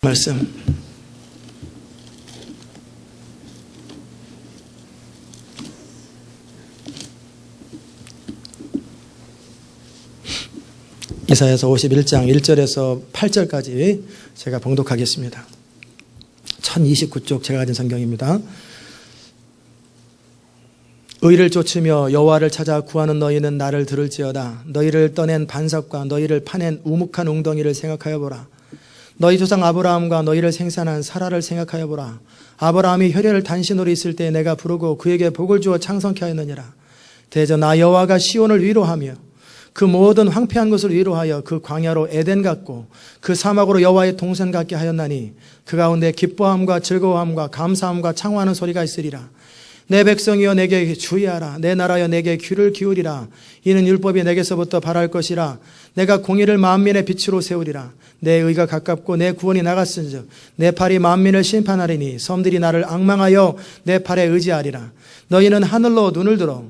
말씀 이사야서 51장 1절에서 8절까지 제가 봉독하겠습니다. 1029쪽 제가 가진 성경입니다. 의를 쫓으며 여호와를 찾아 구하는 너희는 나를 들을지어다. 너희를 떠낸 반석과 너희를 파낸 우묵한 웅덩이를 생각하여 보라. 너희 조상 아브라함과 너희를 생산한 사라를 생각하여 보라. 아브라함이 혈혈 단신으로 있을 때 내가 부르고 그에게 복을 주어 창성케 하였느니라. 대저 나 여호와가 시온을 위로하며 그 모든 황폐한 것을 위로하여 그 광야로 에덴 같고 그 사막으로 여호와의 동산 같게 하였나니 그 가운데 기뻐함과 즐거움과 감사함과 창호하는 소리가 있으리라. 내 백성이여 내게 주의하라. 내 나라여 내게 귀를 기울이라. 이는 율법이 내게서부터 발할 것이라. 내가 공의를 만민의 빛으로 세우리라. 내 의가 가깝고 내 구원이 나갔은즉 내 팔이 만민을 심판하리니 섬들이 나를 앙망하여 내 팔에 의지하리라. 너희는 하늘로 눈을 들어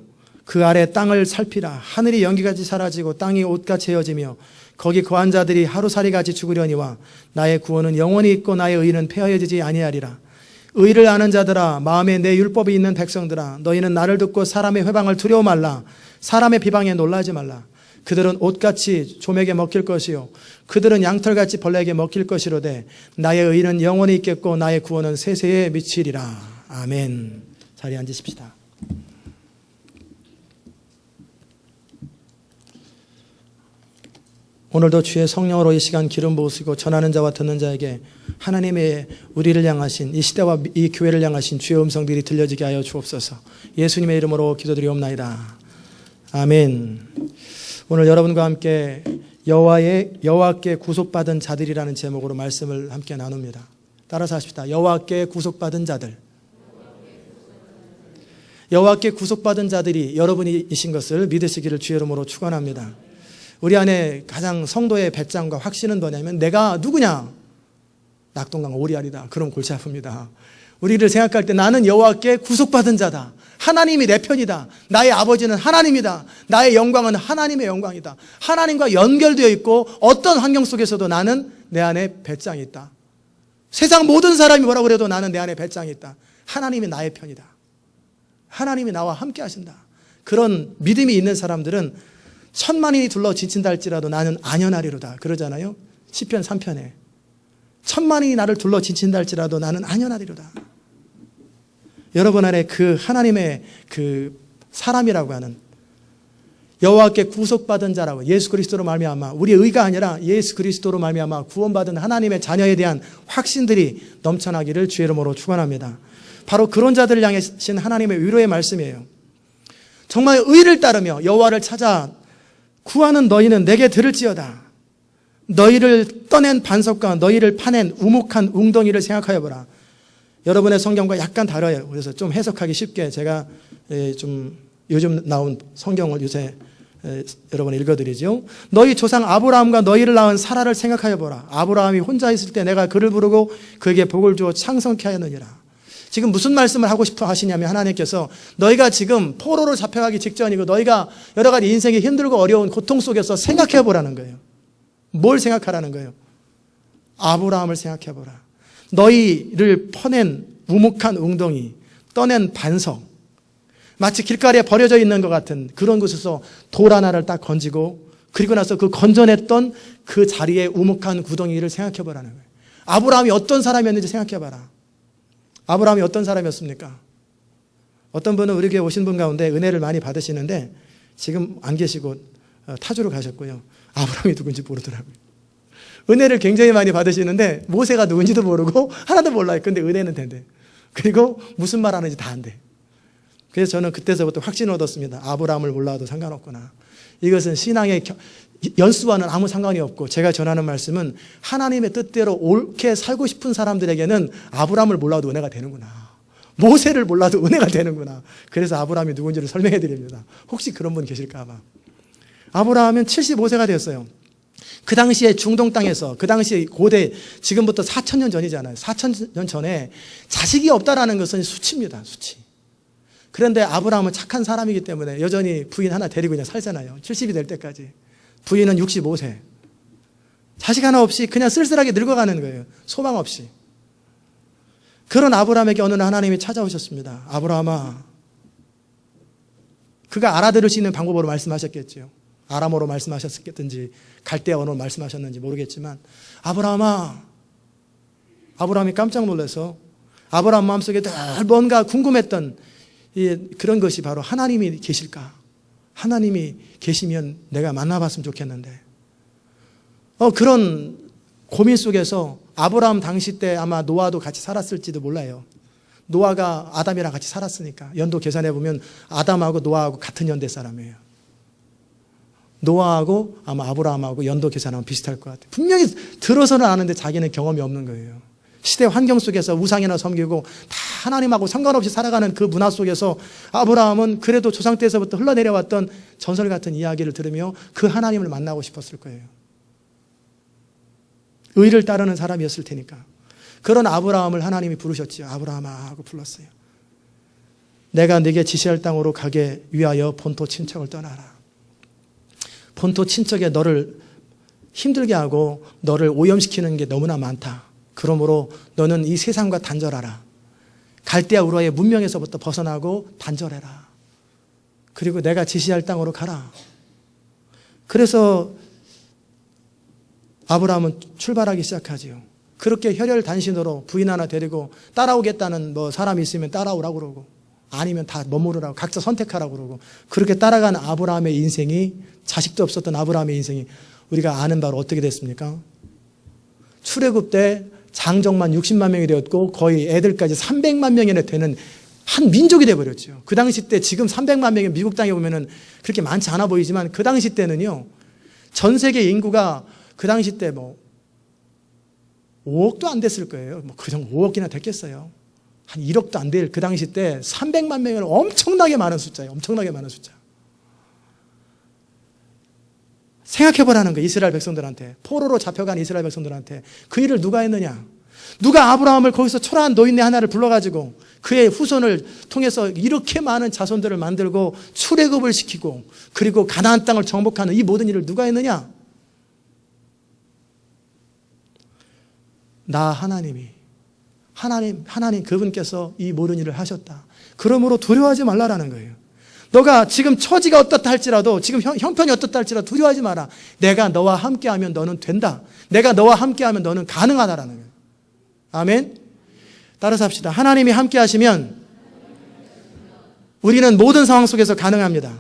그 아래 땅을 살피라. 하늘이 연기같이 사라지고 땅이 옷같이 헤어지며 거기 거한 자들이 하루살이같이 죽으려니와 나의 구원은 영원히 있고 나의 의는 폐하여지지 아니하리라. 의를 아는 자들아, 마음에 내 율법이 있는 백성들아, 너희는 나를 듣고 사람의 회방을 두려워 말라. 사람의 비방에 놀라지 말라. 그들은 옷같이 조맥에 먹힐 것이요 그들은 양털같이 벌레에게 먹힐 것이로되 나의 의는 영원히 있겠고 나의 구원은 세세에 미치리라. 아멘. 자리에 앉으십시다. 오늘도 주의 성령으로 이 시간 기름 부으시고 전하는 자와 듣는 자에게 하나님의 우리를 향하신 이 시대와 이 교회를 향하신 주의 음성들이 들려지게 하여 주옵소서. 예수님의 이름으로 기도드리옵나이다. 아멘. 오늘 여러분과 함께 여호와께 구속받은 자들이라는 제목으로 말씀을 함께 나눕니다. 따라서 하십시다. 여호와께 구속받은 자들. 여호와께 구속받은 자들이 여러분이신 것을 믿으시기를 주의 이름으로 축원합니다. 우리 안에 가장 성도의 배짱과 확신은 뭐냐면 내가 누구냐? 낙동강 오리알이다. 그럼 골치 아픕니다. 우리를 생각할 때 나는 여호와께 구속받은 자다. 하나님이 내 편이다. 나의 아버지는 하나님이다. 나의 영광은 하나님의 영광이다. 하나님과 연결되어 있고 어떤 환경 속에서도 나는 내 안에 배짱이 있다. 세상 모든 사람이 뭐라고 그래도 나는 내 안에 배짱이 있다. 하나님이 나의 편이다. 하나님이 나와 함께 하신다. 그런 믿음이 있는 사람들은 천만인이 둘러 지친다 할지라도 나는 안연하리로다. 그러잖아요. 시편 3편에. 천만인이 나를 둘러 지친다 할지라도 나는 안연하리로다. 여러분 안에 그 하나님의 그 사람이라고 하는 여호와께 구속받은 자라고 예수 그리스도로 말미암아 우리 의가 아니라 예수 그리스도로 말미암아 구원받은 하나님의 자녀에 대한 확신들이 넘쳐나기를 주의 이름으로 축원합니다. 바로 그런 자들을 향하신 하나님의 위로의 말씀이에요. 정말 의를 따르며 여호와를 찾아 구하는 너희는 내게 들을지어다. 너희를 떠낸 반석과 너희를 파낸 우묵한 웅덩이를 생각하여 보라. 여러분의 성경과 약간 다르요. 그래서 좀 해석하기 쉽게 제가 좀 요즘 나온 성경을 요새 여러분 읽어드리죠. 너희 조상 아브라함과 너희를 낳은 사라를 생각하여 보라. 아브라함이 혼자 있을 때 내가 그를 부르고 그에게 복을 주어 창성케 하였느니라. 지금 무슨 말씀을 하고 싶어 하시냐면 하나님께서 너희가 지금 포로로 잡혀가기 직전이고 너희가 여러 가지 인생이 힘들고 어려운 고통 속에서 생각해 보라는 거예요. 뭘 생각하라는 거예요? 아브라함을 생각해 보라. 너희를 퍼낸 우묵한 웅덩이, 떠낸 반석, 마치 길가에 버려져 있는 것 같은 그런 곳에서 돌 하나를 딱 건지고 그리고 나서 그 건져냈던 그 자리에 우묵한 구덩이를 생각해 보라는 거예요. 아브라함이 어떤 사람이었는지 생각해 봐라. 아브라함이 어떤 사람이었습니까? 어떤 분은 우리 교회 오신 분 가운데 은혜를 많이 받으시는데 지금 안 계시고 타주로 가셨고요. 아브라함이 누군지 모르더라고요. 은혜를 굉장히 많이 받으시는데 모세가 누군지도 모르고 하나도 몰라요. 근데 은혜는 된대. 그리고 무슨 말 하는지 다 안돼. 그래서 저는 그때서부터 확신을 얻었습니다. 아브라함을 몰라도 상관없구나. 이것은 신앙의 연수와는 아무 상관이 없고 제가 전하는 말씀은 하나님의 뜻대로 옳게 살고 싶은 사람들에게는 아브라함을 몰라도 은혜가 되는구나. 모세를 몰라도 은혜가 되는구나. 그래서 아브라함이 누군지를 설명해 드립니다. 혹시 그런 분 계실까 봐. 아브라함은 75세가 되었어요. 그 당시에 중동 땅에서 그 당시에 고대 지금부터 4,000년 전이잖아요. 4,000년 전에 자식이 없다라는 것은 수치입니다. 수치. 그런데 아브라함은 착한 사람이기 때문에 여전히 부인 하나 데리고 그냥 살잖아요. 70이 될 때까지. 부인은 65세. 자식 하나 없이 그냥 쓸쓸하게 늙어가는 거예요. 소망 없이. 그런 아브라함에게 어느 날 하나님이 찾아오셨습니다. 아브라함아. 그가 알아들을 수 있는 방법으로 말씀하셨겠죠. 아람어로 말씀하셨겠든지 갈대아 언어로 말씀하셨는지 모르겠지만 아브라함아. 아브라함이 깜짝 놀라서 아브라함 마음속에 늘 뭔가 궁금했던 그런 것이 바로 하나님이 계실까? 하나님이 계시면 내가 만나봤으면 좋겠는데 그런 고민 속에서 아브라함 당시 때 아마 노아도 같이 살았을지도 몰라요. 노아가 아담이랑 같이 살았으니까 연도 계산해 보면 아담하고 노아하고 같은 연대 사람이에요. 노아하고 아마 아브라함하고 연도 계산하면 비슷할 것 같아요. 분명히 들어서는 아는데 자기는 경험이 없는 거예요. 시대 환경 속에서 우상이나 섬기고 다 하나님하고 상관없이 살아가는 그 문화 속에서 아브라함은 그래도 조상 때에서부터 흘러내려왔던 전설 같은 이야기를 들으며 그 하나님을 만나고 싶었을 거예요. 의를 따르는 사람이었을 테니까. 그런 아브라함을 하나님이 부르셨지요. 아브라함아 하고 불렀어요. 내가 네게 지시할 땅으로 가게 위하여 본토 친척을 떠나라. 본토 친척에 너를 힘들게 하고 너를 오염시키는 게 너무나 많다. 그러므로 너는 이 세상과 단절하라. 갈대아 우르의 문명에서부터 벗어나고 단절해라. 그리고 내가 지시할 땅으로 가라. 그래서 아브라함은 출발하기 시작하지요. 그렇게 혈혈단신으로 부인 하나 데리고 따라오겠다는 사람이 있으면 따라오라고 그러고 아니면 다 머무르라고 각자 선택하라고 그러고 그렇게 따라간 아브라함의 인생이 자식도 없었던 아브라함의 인생이 우리가 아는 바로 어떻게 됐습니까? 출애굽 때 장정만 60만 명이 되었고 거의 애들까지 300만 명이나 되는 한 민족이 되어버렸죠. 그 당시 때 지금 300만 명이 미국 땅에 보면은 그렇게 많지 않아 보이지만 그 당시 때는요. 전 세계 인구가 그 당시 때 5억도 안 됐을 거예요. 그 정도 5억이나 됐겠어요. 한 1억도 안 될 그 당시 때 300만 명이면 엄청나게 많은 숫자예요. 엄청나게 많은 숫자. 생각해보라는 거예요. 이스라엘 백성들한테. 포로로 잡혀간 이스라엘 백성들한테. 그 일을 누가 했느냐. 누가 아브라함을 거기서 초라한 노인네 하나를 불러가지고 그의 후손을 통해서 이렇게 많은 자손들을 만들고 출애굽을 시키고 그리고 가나안 땅을 정복하는 이 모든 일을 누가 했느냐. 나 하나님 그분께서 이 모든 일을 하셨다. 그러므로 두려워하지 말라라는 거예요. 너가 지금 처지가 어떻다 할지라도 지금 형편이 어떻다 할지라도 두려워하지 마라. 내가 너와 함께하면 너는 된다. 내가 너와 함께하면 너는 가능하다라는 거예요. 아멘. 따라서 합시다. 하나님이 함께하시면 우리는 모든 상황 속에서 가능합니다.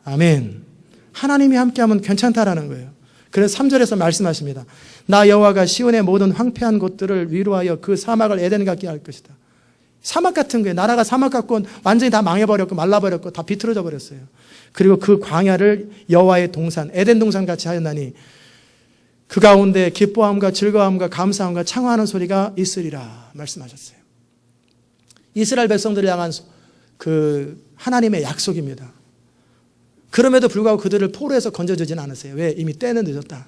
아멘. 하나님이 함께하면 괜찮다라는 거예요. 그래서 3절에서 말씀하십니다. 나 여호와가 시온의 모든 황폐한 곳들을 위로하여 그 사막을 에덴 같게 할 것이다. 사막 같은 거예요. 나라가 사막 같고 완전히 다 망해버렸고 말라버렸고 다 비틀어져 버렸어요. 그리고 그 광야를 여호와의 동산 에덴 동산 같이 하였나니 그 가운데 기뻐함과 즐거움과 감사함과 창화하는 소리가 있으리라 말씀하셨어요. 이스라엘 백성들을 향한 그 하나님의 약속입니다. 그럼에도 불구하고 그들을 포로에서 건져주지는 않으세요. 왜? 이미 때는 늦었다.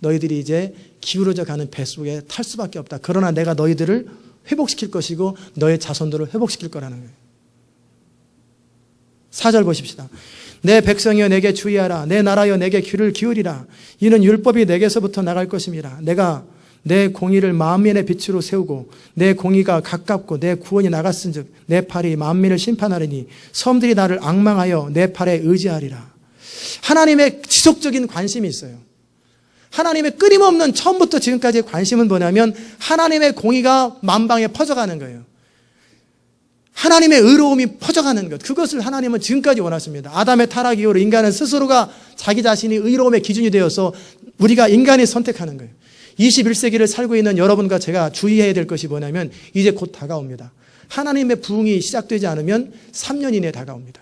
너희들이 이제 기울어져 가는 배 속에 탈 수밖에 없다. 그러나 내가 너희들을 회복시킬 것이고 너의 자손들을 회복시킬 거라는 거예요. 4절 보십시다. 내 백성이여 내게 주의하라. 내 나라여 내게 귀를 기울이라. 이는 율법이 내게서부터 나갈 것임이라. 내가 내 공의를 만민의 빛으로 세우고 내 공의가 가깝고 내 구원이 나갔은즉 내 팔이 만민을 심판하리니 섬들이 나를 앙망하여 내 팔에 의지하리라. 하나님의 지속적인 관심이 있어요. 하나님의 끊임없는 처음부터 지금까지의 관심은 뭐냐면 하나님의 공의가 만방에 퍼져가는 거예요. 하나님의 의로움이 퍼져가는 것. 그것을 하나님은 지금까지 원하십니다. 아담의 타락 이후로 인간은 스스로가 자기 자신이 의로움의 기준이 되어서 우리가 인간이 선택하는 거예요. 21세기를 살고 있는 여러분과 제가 주의해야 될 것이 뭐냐면 이제 곧 다가옵니다. 하나님의 부흥이 시작되지 않으면 3년 이내에 다가옵니다.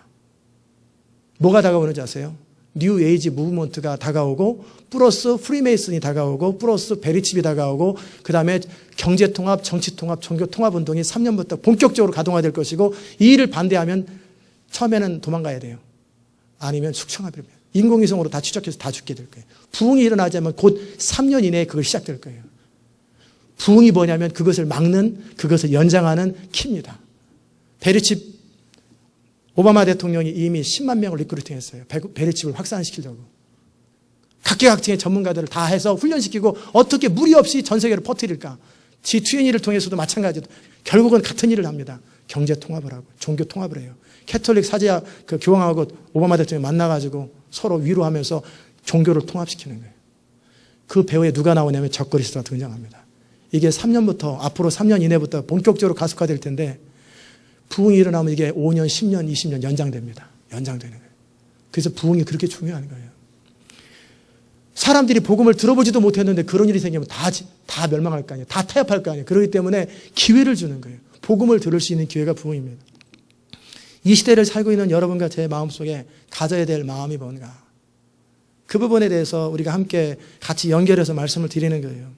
뭐가 다가오는지 아세요? 뉴 에이지 무브먼트가 다가오고 플러스 프리메이슨이 다가오고 플러스 베리칩이 다가오고 그 다음에 경제통합, 정치통합, 종교통합 운동이 3년부터 본격적으로 가동화될 것이고 이 일을 반대하면 처음에는 도망가야 돼요. 아니면 숙청합니다. 인공위성으로 다 추적해서 다 죽게 될 거예요. 부흥이 일어나자면 곧 3년 이내에 그걸 시작될 거예요. 부흥이 뭐냐면 그것을 막는, 그것을 연장하는 키입니다. 베리칩 오바마 대통령이 이미 10만 명을 리크루팅했어요. 베리칩을 확산시키려고. 각계각층의 전문가들을 다 해서 훈련시키고 어떻게 무리 없이 전 세계로 퍼뜨릴까. G20를 통해서도 마찬가지로 결국은 같은 일을 합니다. 경제 통합을 하고 종교 통합을 해요. 캐톨릭 사제야 그 교황하고 오바마 대통령이 만나가지고 서로 위로하면서 종교를 통합시키는 거예요. 그 배후에 누가 나오냐면 적그리스도가 등장합니다. 이게 3년부터 앞으로 3년 이내부터 본격적으로 가속화될 텐데 부흥이 일어나면 이게 5년, 10년, 20년 연장됩니다. 연장되는 거예요. 그래서 부흥이 그렇게 중요한 거예요. 사람들이 복음을 들어보지도 못했는데 그런 일이 생기면 다 멸망할 거 아니에요. 다 타협할 거 아니에요. 그렇기 때문에 기회를 주는 거예요. 복음을 들을 수 있는 기회가 부흥입니다. 이 시대를 살고 있는 여러분과 제 마음속에 가져야 될 마음이 뭔가. 그 부분에 대해서 우리가 함께 같이 연결해서 말씀을 드리는 거예요.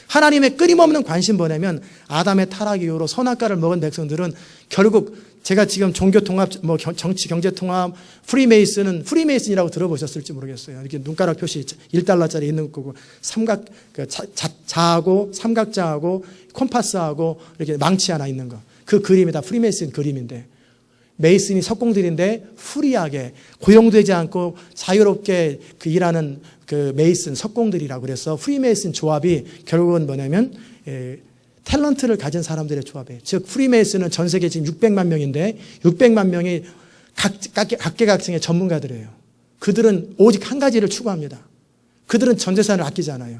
하나님의 끊임없는 관심 뭐냐면 아담의 타락 이후로 선악과를 먹은 백성들은 결국 제가 지금 종교통합, 정치, 경제통합, 프리메이슨이라고 들어보셨을지 모르겠어요. 이렇게 눈가락 표시 1달러짜리 있는 거고 자하고 삼각자하고 콤파스하고 이렇게 망치 하나 있는 거. 그 그림이 다 프리메이슨 그림인데 메이슨이 석공들인데 프리하게 고용되지 않고 자유롭게 일하는 그 메이슨 석공들이라고 그래서 프리메이슨 조합이 결국은 뭐냐면 탤런트를 가진 사람들의 조합이에요. 즉 프리메이슨은 전 세계 지금 600만 명인데 600만 명이 각계각층의 전문가들이에요. 그들은 오직 한 가지를 추구합니다. 그들은 전 재산을 아끼지 않아요.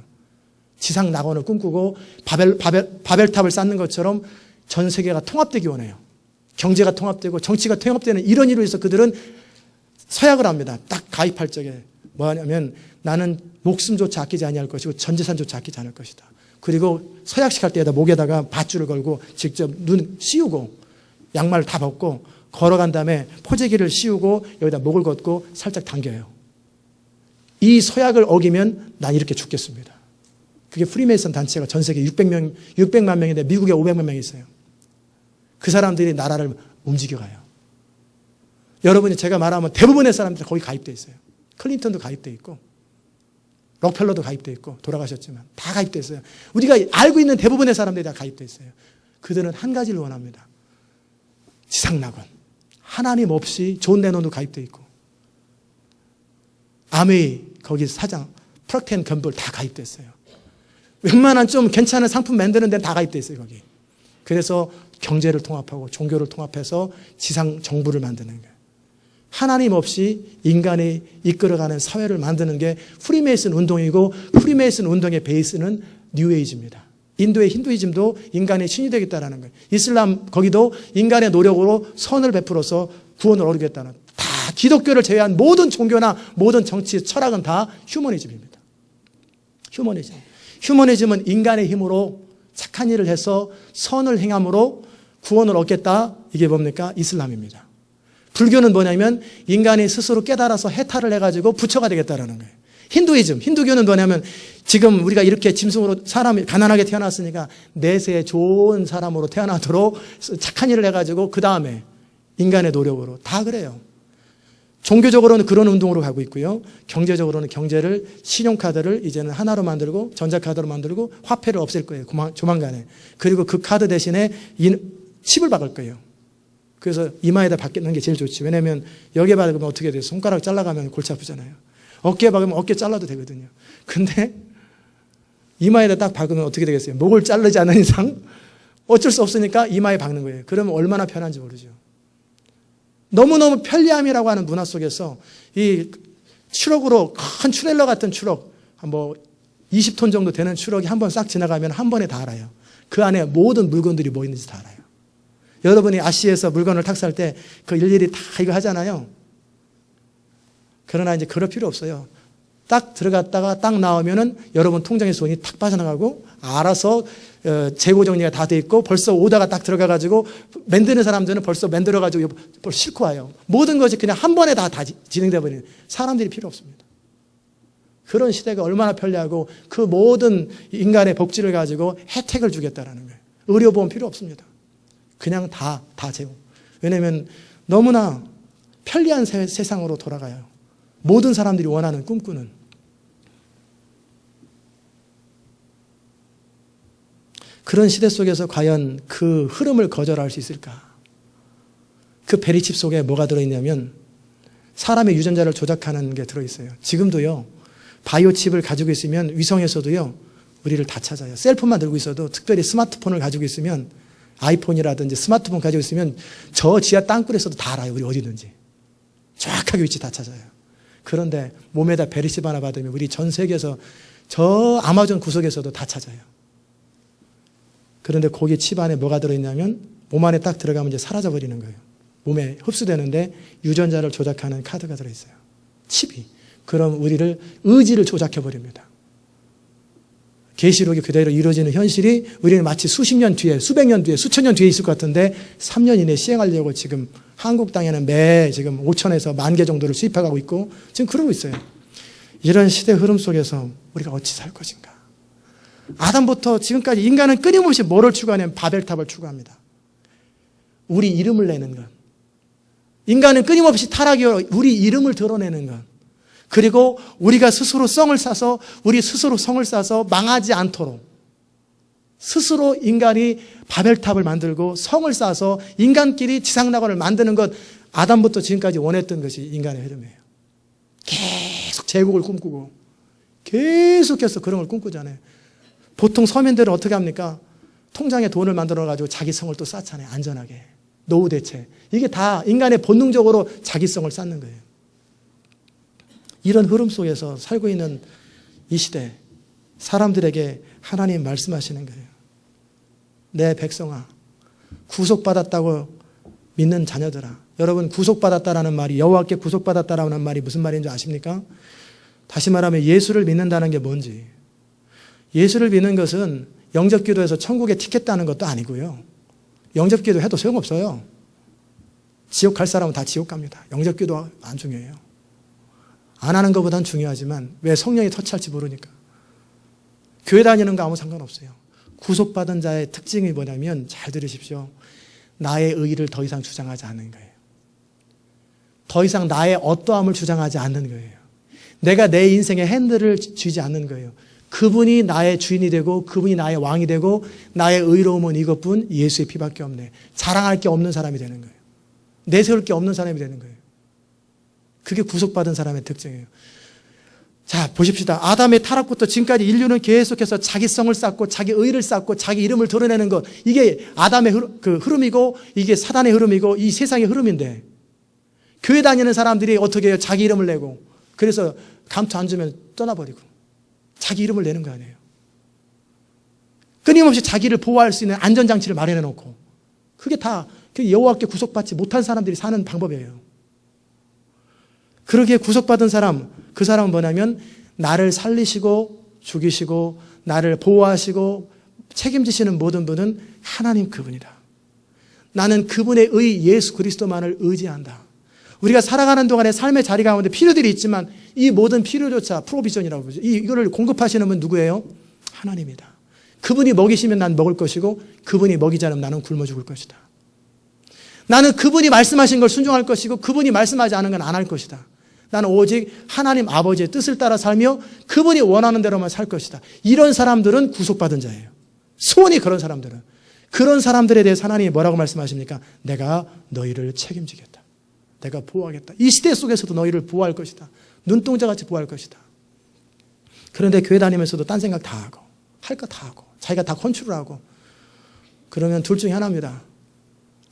지상 낙원을 꿈꾸고 바벨탑을 쌓는 것처럼 전 세계가 통합되기 원해요. 경제가 통합되고 정치가 통합되는 이런 일로 해서 그들은 서약을 합니다. 딱 가입할 적에 뭐 하냐면 나는 목숨조차 아끼지 아니할 것이고 전 재산조차 아끼지 않을 것이다. 그리고 서약식 할 때에다 목에다가 밧줄을 걸고 직접 눈 씌우고 양말을 다 벗고 걸어간 다음에 포제기를 씌우고 여기다 목을 걷고 살짝 당겨요. 이 서약을 어기면 난 이렇게 죽겠습니다. 그게 프리메이슨 단체가 전 세계 600만 명인데 미국에 500만 명이 있어요. 그 사람들이 나라를 움직여가요. 여러분이 제가 말하면 대부분의 사람들이 거기 가입되어 있어요. 클린턴도 가입되어 있고 록펠러도 가입되어 있고 돌아가셨지만 다 가입되어 있어요. 우리가 알고 있는 대부분의 사람들이 다 가입되어 있어요. 그들은 한 가지를 원합니다. 지상낙원. 하나님 없이 존 레논도 가입되어 있고 아메이 거기 사장 프록텐 건볼 다 가입되어 있어요. 웬만한 좀 괜찮은 상품 만드는 데는 다 가입되어 있어요. 거기. 그래서 경제를 통합하고 종교를 통합해서 지상 정부를 만드는 거예요. 하나님 없이 인간이 이끌어가는 사회를 만드는 게 프리메이슨 운동이고 프리메이슨 운동의 베이스는 뉴에이지입니다. 인도의 힌두이즘도 인간의 신이 되겠다는 거예요. 이슬람 거기도 인간의 노력으로 선을 베풀어서 구원을 얻겠다는 다 기독교를 제외한 모든 종교나 모든 정치 철학은 다 휴머니즘입니다. 휴머니즘. 휴머니즘은 인간의 힘으로 착한 일을 해서 선을 행함으로 구원을 얻겠다. 이게 뭡니까? 이슬람입니다. 불교는 뭐냐면 인간이 스스로 깨달아서 해탈을 해가지고 부처가 되겠다라는 거예요. 힌두교는 뭐냐면 지금 우리가 이렇게 짐승으로 사람이 가난하게 태어났으니까 내세에 좋은 사람으로 태어나도록 착한 일을 해가지고 그 다음에 인간의 노력으로 다 그래요. 종교적으로는 그런 운동으로 가고 있고요. 경제적으로는 경제를 신용카드를 이제는 하나로 만들고 전자카드로 만들고 화폐를 없앨 거예요. 조만간에. 그리고 그 카드 대신에 칩을 박을 거예요. 그래서 이마에다 박는 게 제일 좋지. 왜냐하면 여기에 박으면 어떻게 돼요? 손가락 잘라가면 골치 아프잖아요. 어깨에 박으면 어깨 잘라도 되거든요. 근데 이마에다 딱 박으면 어떻게 되겠어요? 목을 자르지 않는 이상 어쩔 수 없으니까 이마에 박는 거예요. 그러면 얼마나 편한지 모르죠. 너무너무 편리함이라고 하는 문화 속에서 이 트럭으로 큰 트레일러 같은 트럭 뭐 20톤 정도 되는 트럭이 한 번 싹 지나가면 한 번에 다 알아요. 그 안에 모든 물건들이 뭐 있는지 다 알아요. 여러분이 아시에서 물건을 탁살 때 그 일일이 다 이거 하잖아요. 그러나 이제 그럴 필요 없어요. 딱 들어갔다가 딱 나오면은 여러분 통장에서 돈이 탁 빠져나가고 알아서 재고 정리가 다 돼 있고 벌써 오다가 딱 들어가가지고 만드는 사람들은 벌써 만들어가지고 싣고 와요. 모든 것이 그냥 한 번에 다 진행돼 버리는 사람들이 필요 없습니다. 그런 시대가 얼마나 편리하고 그 모든 인간의 복지를 가지고 혜택을 주겠다라는 거예요. 의료보험 필요 없습니다. 그냥 다 제공. 왜냐하면 너무나 편리한 세상으로 돌아가요. 모든 사람들이 원하는 꿈꾸는. 그런 시대 속에서 과연 그 흐름을 거절할 수 있을까? 그 베리칩 속에 뭐가 들어있냐면 사람의 유전자를 조작하는 게 들어있어요. 지금도요. 바이오 칩을 가지고 있으면 위성에서도요, 우리를 다 찾아요. 셀폰만 들고 있어도, 특별히 스마트폰을 가지고 있으면, 아이폰이라든지 스마트폰 가지고 있으면 저 지하 땅굴에서도 다 알아요. 우리 어디든지. 정확하게 위치 다 찾아요. 그런데 몸에다 베리십 하나 받으면 우리 전 세계에서 저 아마존 구석에서도 다 찾아요. 그런데 거기 칩 안에 뭐가 들어있냐면 몸 안에 딱 들어가면 이제 사라져버리는 거예요. 몸에 흡수되는데 유전자를 조작하는 카드가 들어있어요. 칩이. 그럼 우리를 의지를 조작해버립니다. 계시록이 그대로 이루어지는 현실이 우리는 마치 수십 년 뒤에, 수백 년 뒤에, 수천 년 뒤에 있을 것 같은데 3년 이내에 시행하려고 지금 한국 땅에는 매 지금 5천에서 10,000개 정도를 수입해가고 있고 지금 그러고 있어요. 이런 시대 흐름 속에서 우리가 어찌 살 것인가. 아담부터 지금까지 인간은 끊임없이 뭐를 추구하냐면 바벨탑을 추구합니다. 우리 이름을 내는 것. 인간은 끊임없이 타락이요, 우리 이름을 드러내는 것. 그리고 우리가 스스로 성을 쌓아서 우리 스스로 성을 쌓아서 망하지 않도록 스스로 인간이 바벨탑을 만들고 성을 쌓아서 인간끼리 지상낙원을 만드는 것, 아담부터 지금까지 원했던 것이 인간의 흐름이에요. 계속 제국을 꿈꾸고 계속해서 그런 걸 꿈꾸잖아요. 보통 서민들은 어떻게 합니까? 통장에 돈을 만들어가지고 자기 성을 또 쌓잖아요. 안전하게. 노후 대체. 이게 다 인간의 본능적으로 자기 성을 쌓는 거예요. 이런 흐름 속에서 살고 있는 이 시대, 사람들에게 하나님 말씀하시는 거예요. 내 백성아, 구속받았다고 믿는 자녀들아. 여러분, 구속받았다라는 말이, 여호와께 구속받았다라는 말이 무슨 말인 줄 아십니까? 다시 말하면 예수를 믿는다는 게 뭔지. 예수를 믿는 것은 영접기도에서 천국에 티켓 따는 것도 아니고요. 영접기도 해도 소용없어요. 지옥 갈 사람은 다 지옥 갑니다. 영접기도 안 중요해요. 안 하는 것보단 중요하지만 왜 성령이 터치할지 모르니까. 교회 다니는 거 아무 상관없어요. 구속받은 자의 특징이 뭐냐면, 잘 들으십시오. 나의 의의를 더 이상 주장하지 않는 거예요. 더 이상 나의 어떠함을 주장하지 않는 거예요. 내가 내 인생의 핸들을 쥐지 않는 거예요. 그분이 나의 주인이 되고 그분이 나의 왕이 되고 나의 의로움은 이것뿐, 예수의 피밖에 없네. 자랑할 게 없는 사람이 되는 거예요. 내세울 게 없는 사람이 되는 거예요. 그게 구속받은 사람의 특징이에요. 자, 보십시다. 아담의 타락부터 지금까지 인류는 계속해서 자기 성을 쌓고 자기 의를 쌓고 자기 이름을 드러내는 것, 이게 아담의 흐름이고 이게 사단의 흐름이고 이 세상의 흐름인데, 교회 다니는 사람들이 어떻게 해요? 자기 이름을 내고, 그래서 감투 안 주면 떠나버리고 자기 이름을 내는 거 아니에요. 끊임없이 자기를 보호할 수 있는 안전장치를 마련해 놓고, 그게 다 여호와께 구속받지 못한 사람들이 사는 방법이에요. 그러기에 구속받은 사람, 그 사람은 뭐냐면 나를 살리시고 죽이시고 나를 보호하시고 책임지시는 모든 분은 하나님 그분이다. 나는 그분의 예수 그리스도만을 의지한다. 우리가 살아가는 동안에 삶의 자리 가운데 필요들이 있지만 이 모든 필요조차 프로비전이라고 부르죠. 이거를 공급하시는 분 누구예요? 하나님이다. 그분이 먹이시면 난 먹을 것이고 그분이 먹이지 않으면 나는 굶어 죽을 것이다. 나는 그분이 말씀하신 걸 순종할 것이고 그분이 말씀하지 않은 건 안 할 것이다. 나는 오직 하나님 아버지의 뜻을 따라 살며 그분이 원하는 대로만 살 것이다. 이런 사람들은 구속받은 자예요. 소원이 그런 사람들은. 그런 사람들에 대해서 하나님이 뭐라고 말씀하십니까? 내가 너희를 책임지겠다. 내가 보호하겠다. 이 시대 속에서도 너희를 보호할 것이다. 눈동자같이 보호할 것이다. 그런데 교회 다니면서도 딴 생각 다 하고 할 거 다 하고 자기가 다 컨트롤하고, 그러면 둘 중에 하나입니다.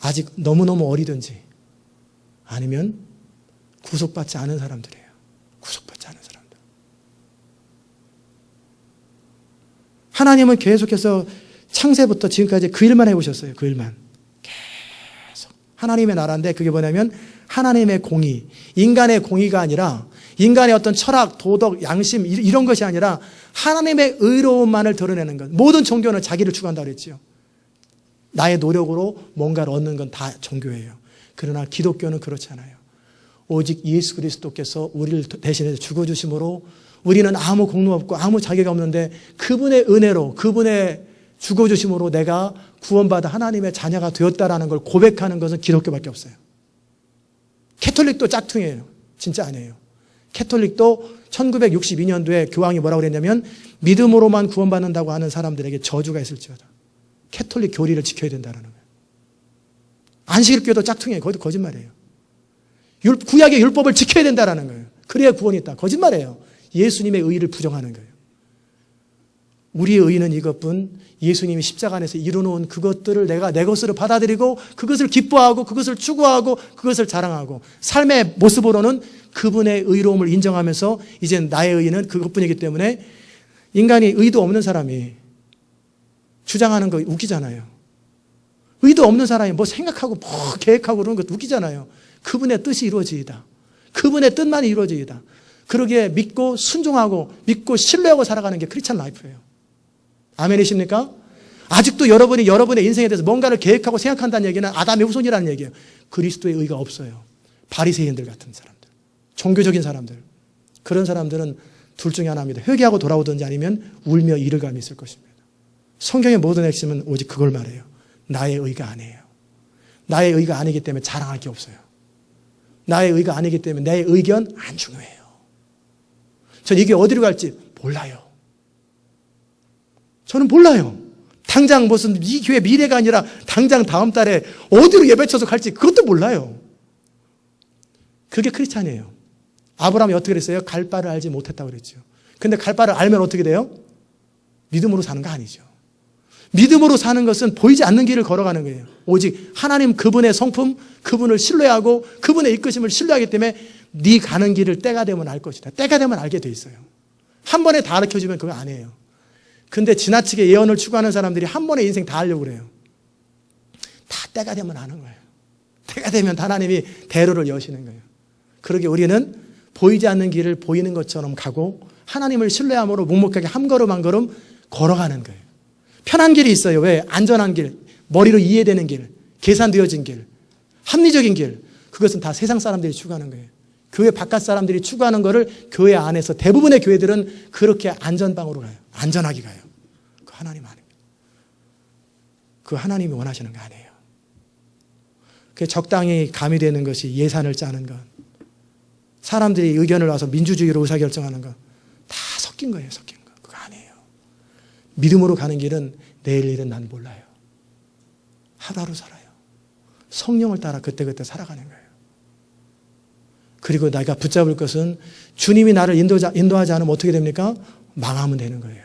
아직 너무너무 어리든지 아니면 구속받지 않은 사람들이에요. 구속받지 않은 사람들. 하나님은 계속해서 창세부터 지금까지 그 일만 해오셨어요. 그 일만. 계속. 하나님의 나라인데 그게 뭐냐면 하나님의 공의. 인간의 공의가 아니라 인간의 어떤 철학, 도덕, 양심 이런 것이 아니라 하나님의 의로움만을 드러내는 것. 모든 종교는 자기를 추구한다고 그랬지요. 나의 노력으로 뭔가를 얻는 건 다 종교예요. 그러나 기독교는 그렇지 않아요. 오직 예수 그리스도께서 우리를 대신해서 죽어주심으로 우리는 아무 공로 없고 아무 자격이 없는데 그분의 은혜로, 그분의 죽어주심으로 내가 구원받아 하나님의 자녀가 되었다라는 걸 고백하는 것은 기독교밖에 없어요. 캐톨릭도 짝퉁이에요. 진짜 아니에요. 캐톨릭도 1962년도에 교황이 뭐라고 그랬냐면 믿음으로만 구원받는다고 하는 사람들에게 저주가 있을지어다. 캐톨릭 교리를 지켜야 된다는 거예요. 안식일교도 짝퉁이에요. 그것도 거짓말이에요. 구약의 율법을 지켜야 된다는 거예요. 그래야 구원이 있다. 거짓말이에요. 예수님의 의의를 부정하는 거예요. 우리의 의의는 이것뿐, 예수님이 십자가 안에서 이루어놓은 그것들을 내가 내 것으로 받아들이고 그것을 기뻐하고 그것을 추구하고 그것을 자랑하고 삶의 모습으로는 그분의 의로움을 인정하면서 이제 나의 의의는 그것뿐이기 때문에 인간이 의도 없는 사람이 주장하는 거 웃기잖아요. 의도 없는 사람이 뭐 생각하고 뭐 계획하고 그러는 것도 웃기잖아요. 그분의 뜻이 이루어지이다. 그분의 뜻만이 이루어지이다. 그러기에 믿고 순종하고 믿고 신뢰하고 살아가는 게 크리스찬 라이프예요. 아멘이십니까? 아직도 여러분이 여러분의 인생에 대해서 뭔가를 계획하고 생각한다는 얘기는 아담의 후손이라는 얘기예요. 그리스도의 의가 없어요. 바리새인들 같은 사람들, 종교적인 사람들, 그런 사람들은 둘 중에 하나입니다. 회개하고 돌아오든지 아니면 울며 이를 감이 있을 것입니다. 성경의 모든 핵심은 오직 그걸 말해요. 나의 의가 아니에요. 나의 의가 아니기 때문에 자랑할 게 없어요. 나의 의가 아니기 때문에 내 의견 안 중요해요. 전 이게 어디로 갈지 몰라요. 저는 몰라요. 당장 무슨 이 교회 미래가 아니라 당장 다음 달에 어디로 예배쳐서 갈지 그것도 몰라요. 그게 크리스찬이에요. 아브라함이 어떻게 그랬어요? 갈 바를 알지 못했다고 그랬죠. 근데 갈 바를 알면 어떻게 돼요? 믿음으로 사는 거 아니죠. 믿음으로 사는 것은 보이지 않는 길을 걸어가는 거예요. 오직 하나님 그분의 성품, 그분을 신뢰하고 그분의 이끄심을 신뢰하기 때문에 네 가는 길을 때가 되면 알 것이다. 때가 되면 알게 돼 있어요. 한 번에 다 가르쳐주면 그거 아니에요. 근데 지나치게 예언을 추구하는 사람들이 한 번에 인생 다 하려고 그래요. 다 때가 되면 아는 거예요. 때가 되면 하나님이 대로를 여시는 거예요. 그러게 우리는 보이지 않는 길을 보이는 것처럼 가고 하나님을 신뢰함으로 묵묵하게 한 걸음 한 걸음 걸어가는 거예요. 편한 길이 있어요. 왜? 안전한 길, 머리로 이해되는 길, 계산되어진 길, 합리적인 길. 그것은 다 세상 사람들이 추구하는 거예요. 교회 바깥 사람들이 추구하는 거를 교회 안에서 대부분의 교회들은 그렇게 안전방으로 가요. 안전하게 가요. 그 하나님 아닙니다. 그 하나님이 원하시는 거 아니에요. 그 적당히 가미되는 것이 예산을 짜는 것, 사람들이 의견을 와서 민주주의로 의사결정하는 것, 다 섞인 거예요. 섞인 거. 그거 아니에요. 믿음으로 가는 길은 내일 일은 난 몰라요. 하루하루 살아요. 성령을 따라 그때그때 살아가는 거예요. 그리고 내가 붙잡을 것은 주님이 나를 인도하지 않으면 어떻게 됩니까? 망하면 되는 거예요.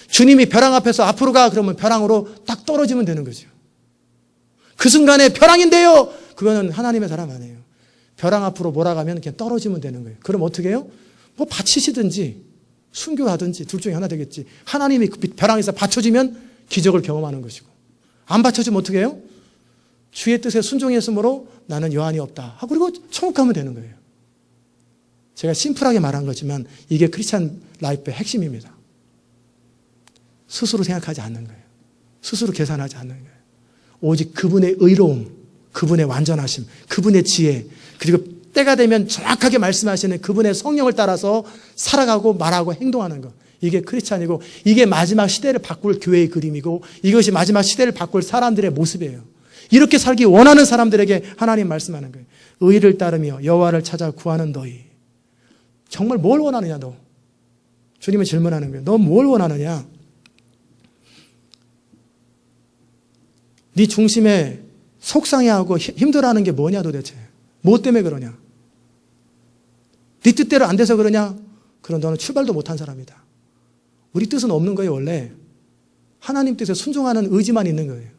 주님이 벼랑 앞에서 앞으로 가 그러면 벼랑으로 딱 떨어지면 되는 거죠. 그 순간에 벼랑인데요. 그거는 하나님의 사람 아니에요. 벼랑 앞으로 몰아가면 그냥 떨어지면 되는 거예요. 그럼 어떻게 해요? 뭐 받치시든지 순교하든지 둘 중에 하나 되겠지. 하나님이 그 벼랑에서 받쳐주면 기적을 경험하는 것이고 안 받쳐주면 어떻게 해요? 주의 뜻에 순종했으므로 나는 여한이 없다. 그리고 천국 가면 되는 거예요. 제가 심플하게 말한 거지만 이게 크리스찬 라이프의 핵심입니다. 스스로 생각하지 않는 거예요. 스스로 계산하지 않는 거예요. 오직 그분의 의로움, 그분의 완전하심, 그분의 지혜, 그리고 때가 되면 정확하게 말씀하시는 그분의 성령을 따라서 살아가고 말하고 행동하는 것. 이게 크리스찬이고 이게 마지막 시대를 바꿀 교회의 그림이고 이것이 마지막 시대를 바꿀 사람들의 모습이에요. 이렇게 살기 원하는 사람들에게 하나님 말씀하는 거예요. 의를 따르며 여호와를 찾아 구하는 너희. 정말 뭘 원하느냐 너? 주님은 질문하는 거예요. 너 뭘 원하느냐? 네 중심에 속상해하고 힘들어하는 게 뭐냐 도대체? 뭐 때문에 그러냐? 네 뜻대로 안 돼서 그러냐? 그럼 너는 출발도 못한 사람이다. 우리 뜻은 없는 거예요 원래. 하나님 뜻에 순종하는 의지만 있는 거예요.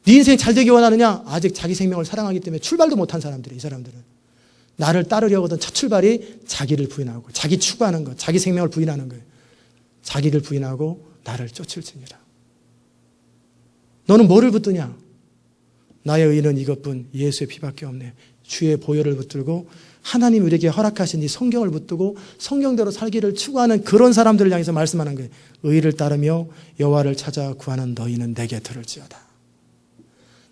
네 인생 잘 되기 원하느냐? 아직 자기 생명을 사랑하기 때문에 출발도 못한 사람들이 이 사람들은. 나를 따르려고 하던 첫 출발이 자기를 부인하고 자기 추구하는 것, 자기 생명을 부인하는 거예요. 자기를 부인하고 나를 쫓을지니라. 너는 뭐를 붙드냐? 나의 의는 이것뿐 예수의 피밖에 없네. 주의 보혈을 붙들고 하나님 우리에게 허락하신 이 성경을 붙들고 성경대로 살기를 추구하는 그런 사람들을 향해서 말씀하는 거예요. 의를 따르며 여호와를 찾아 구하는 너희는 내게 들을지어다.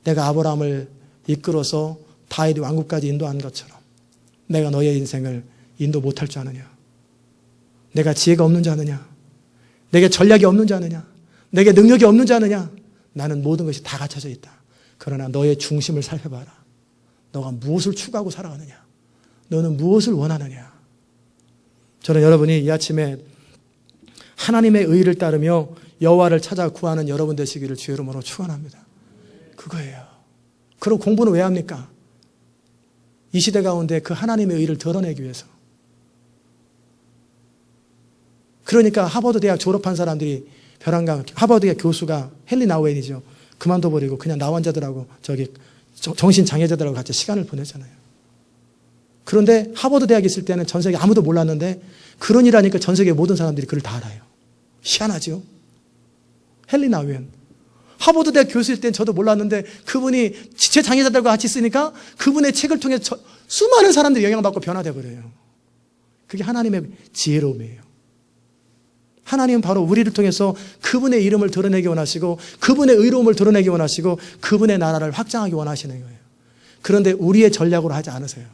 내가 아브라함을 이끌어서 다윗 왕국까지 인도한 것처럼 내가 너의 인생을 인도 못할 줄 아느냐? 내가 지혜가 없는 줄 아느냐? 내게 전략이 없는 줄 아느냐? 내게 능력이 없는 줄 아느냐? 나는 모든 것이 다 갖춰져 있다. 그러나 너의 중심을 살펴봐라. 너가 무엇을 추구하고 살아가느냐? 너는 무엇을 원하느냐? 저는 여러분이 이 아침에 하나님의 의를 따르며 여호와를 찾아 구하는 여러분 되시기를 주의 이름으로 축원합니다. 그거예요. 그럼 공부는 왜 합니까? 이 시대 가운데 그 하나님의 의를 드러내기 위해서. 그러니까 하버드 대학 졸업한 사람들이 벼랑강 하버드 대학 교수가 헨리 나우엔이죠. 그만둬버리고 그냥 나환자들하고 정신장애자들하고 같이 시간을 보내잖아요. 그런데 하버드 대학에 있을 때는 전 세계 아무도 몰랐는데 그런 일 하니까 전 세계 모든 사람들이 그를 다 알아요. 희한하죠. 헨리 나우엔. 하버드 대학 교수일 땐 저도 몰랐는데 그분이 지체장애자들과 같이 쓰니까 그분의 책을 통해 수많은 사람들이 영향받고 변화돼 버려요. 그게 하나님의 지혜로움이에요. 하나님은 바로 우리를 통해서 그분의 이름을 드러내기 원하시고 그분의 의로움을 드러내기 원하시고 그분의 나라를 확장하기 원하시는 거예요. 그런데 우리의 전략으로 하지 않으세요.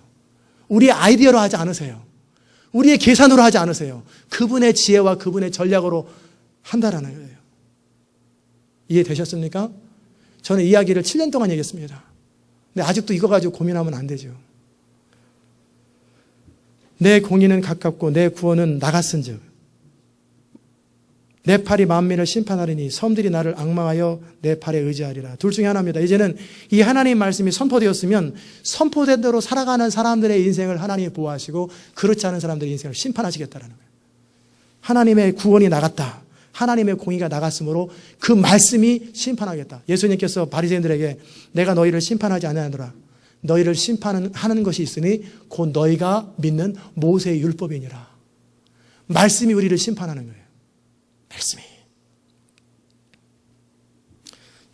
우리의 아이디어로 하지 않으세요. 우리의 계산으로 하지 않으세요. 그분의 지혜와 그분의 전략으로 한다라는 거예요. 이해되셨습니까? 저는 이 이야기를 7년 동안 얘기했습니다. 근데 아직도 이거 가지고 고민하면 안 되죠. 내 공의는 가깝고 내 구원은 나갔은즉 내 팔이 만민을 심판하리니 섬들이 나를 앙망하여 내 팔에 의지하리라. 둘 중에 하나입니다. 이제는 이 하나님 말씀이 선포되었으면 선포된 대로 살아가는 사람들의 인생을 하나님이 보호하시고 그렇지 않은 사람들의 인생을 심판하시겠다는 거예요. 하나님의 구원이 나갔다. 하나님의 공의가 나갔으므로 그 말씀이 심판하겠다. 예수님께서 바리새인들에게 내가 너희를 심판하지 아니하노라. 너희를 심판하는 것이 있으니 곧 너희가 믿는 모세의 율법이니라. 말씀이 우리를 심판하는 거예요. 말씀이.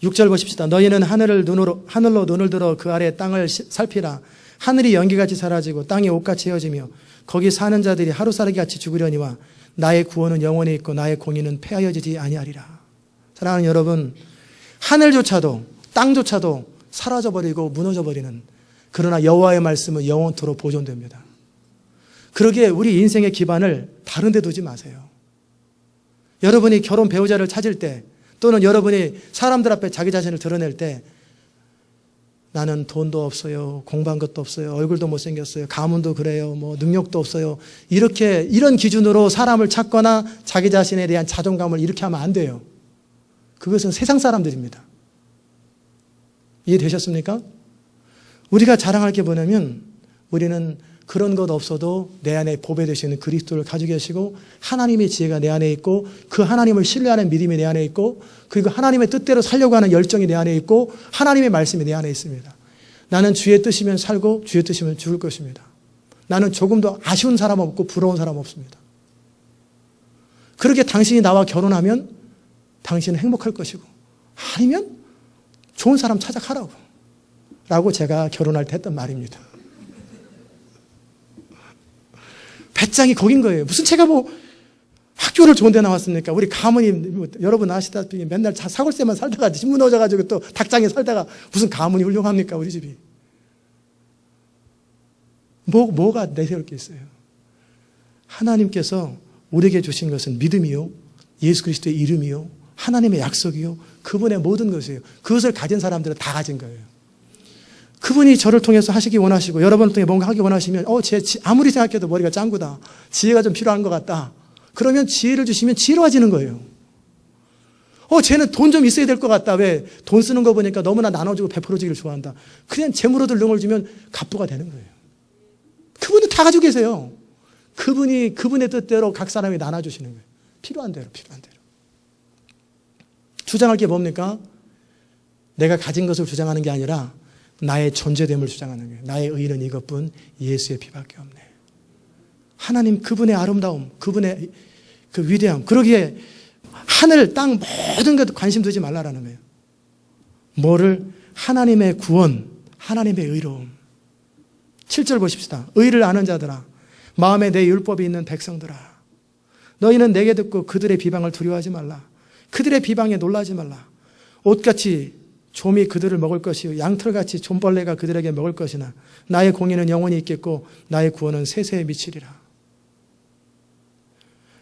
6절 보십시다. 너희는 하늘로 눈을 들어 그 아래 땅을 살피라. 하늘이 연기같이 사라지고 땅이 옷같이 헤어지며 거기 사는 자들이 하루살기같이 죽으려니와 나의 구원은 영원히 있고 나의 공의는 폐하여지지 아니하리라. 사랑하는 여러분, 하늘조차도 땅조차도 사라져버리고 무너져버리는 그러나 여호와의 말씀은 영원토록 보존됩니다. 그러기에 우리 인생의 기반을 다른 데 두지 마세요. 여러분이 결혼 배우자를 찾을 때 또는 여러분이 사람들 앞에 자기 자신을 드러낼 때 나는 돈도 없어요. 공부한 것도 없어요. 얼굴도 못생겼어요. 가문도 그래요. 능력도 없어요. 이런 기준으로 사람을 찾거나 자기 자신에 대한 자존감을 이렇게 하면 안 돼요. 그것은 세상 사람들입니다. 이해되셨습니까? 우리가 자랑할 게 뭐냐면 우리는 그런 것 없어도 내 안에 보배 되시는 그리스도를 가지고 계시고 하나님의 지혜가 내 안에 있고 그 하나님을 신뢰하는 믿음이 내 안에 있고 그리고 하나님의 뜻대로 살려고 하는 열정이 내 안에 있고 하나님의 말씀이 내 안에 있습니다. 나는 주의 뜻이면 살고 주의 뜻이면 죽을 것입니다. 나는 조금도 아쉬운 사람 없고 부러운 사람 없습니다. 그렇게 당신이 나와 결혼하면 당신은 행복할 것이고 아니면 좋은 사람 찾아가라고 라고 제가 결혼할 때 했던 말입니다. 배짱이 거긴 거예요. 무슨 제가 학교를 좋은 데 나왔습니까? 우리 가문이 여러분 아시다시피 맨날 사골세만 살다가 신문 얻어가지고 또 닭장에 살다가 무슨 가문이 훌륭합니까? 우리 집이. 뭐가 내세울 게 있어요? 하나님께서 우리에게 주신 것은 믿음이요, 예수 그리스도의 이름이요, 하나님의 약속이요, 그분의 모든 것이에요. 그것을 가진 사람들은 다 가진 거예요. 그분이 저를 통해서 하시기 원하시고 여러분을 통해 뭔가 하기 원하시면 아무리 생각해도 머리가 짱구다. 지혜가 좀 필요한 것 같다. 그러면 지혜를 주시면 지혜로워지는 거예요. 쟤는 돈 좀 있어야 될 것 같다. 왜? 돈 쓰는 거 보니까 너무나 나눠주고 베풀어주기를 좋아한다. 그냥 재물 얻을 능을 주면 갑부가 되는 거예요. 그분은 다 가지고 계세요. 그분이 그분의 뜻대로 각 사람이 나눠주시는 거예요. 필요한 대로. 주장할 게 뭡니까? 내가 가진 것을 주장하는 게 아니라 나의 존재됨을 주장하는 거예요. 나의 의는 이것뿐 예수의 피밖에 없네. 하나님 그분의 아름다움, 그분의 그 위대함. 그러기에 하늘, 땅 모든 것도 관심 두지 말라라는 거예요. 뭐를? 하나님의 구원, 하나님의 의로움. 7절 보십시다. 의를 아는 자들아, 마음에 내 율법이 있는 백성들아, 너희는 내게 듣고 그들의 비방을 두려워하지 말라. 그들의 비방에 놀라지 말라. 옷같이 좀이 그들을 먹을 것이요 양털같이 좀벌레가 그들에게 먹을 것이나 나의 공의는 영원히 있겠고 나의 구원은 세세에 미치리라.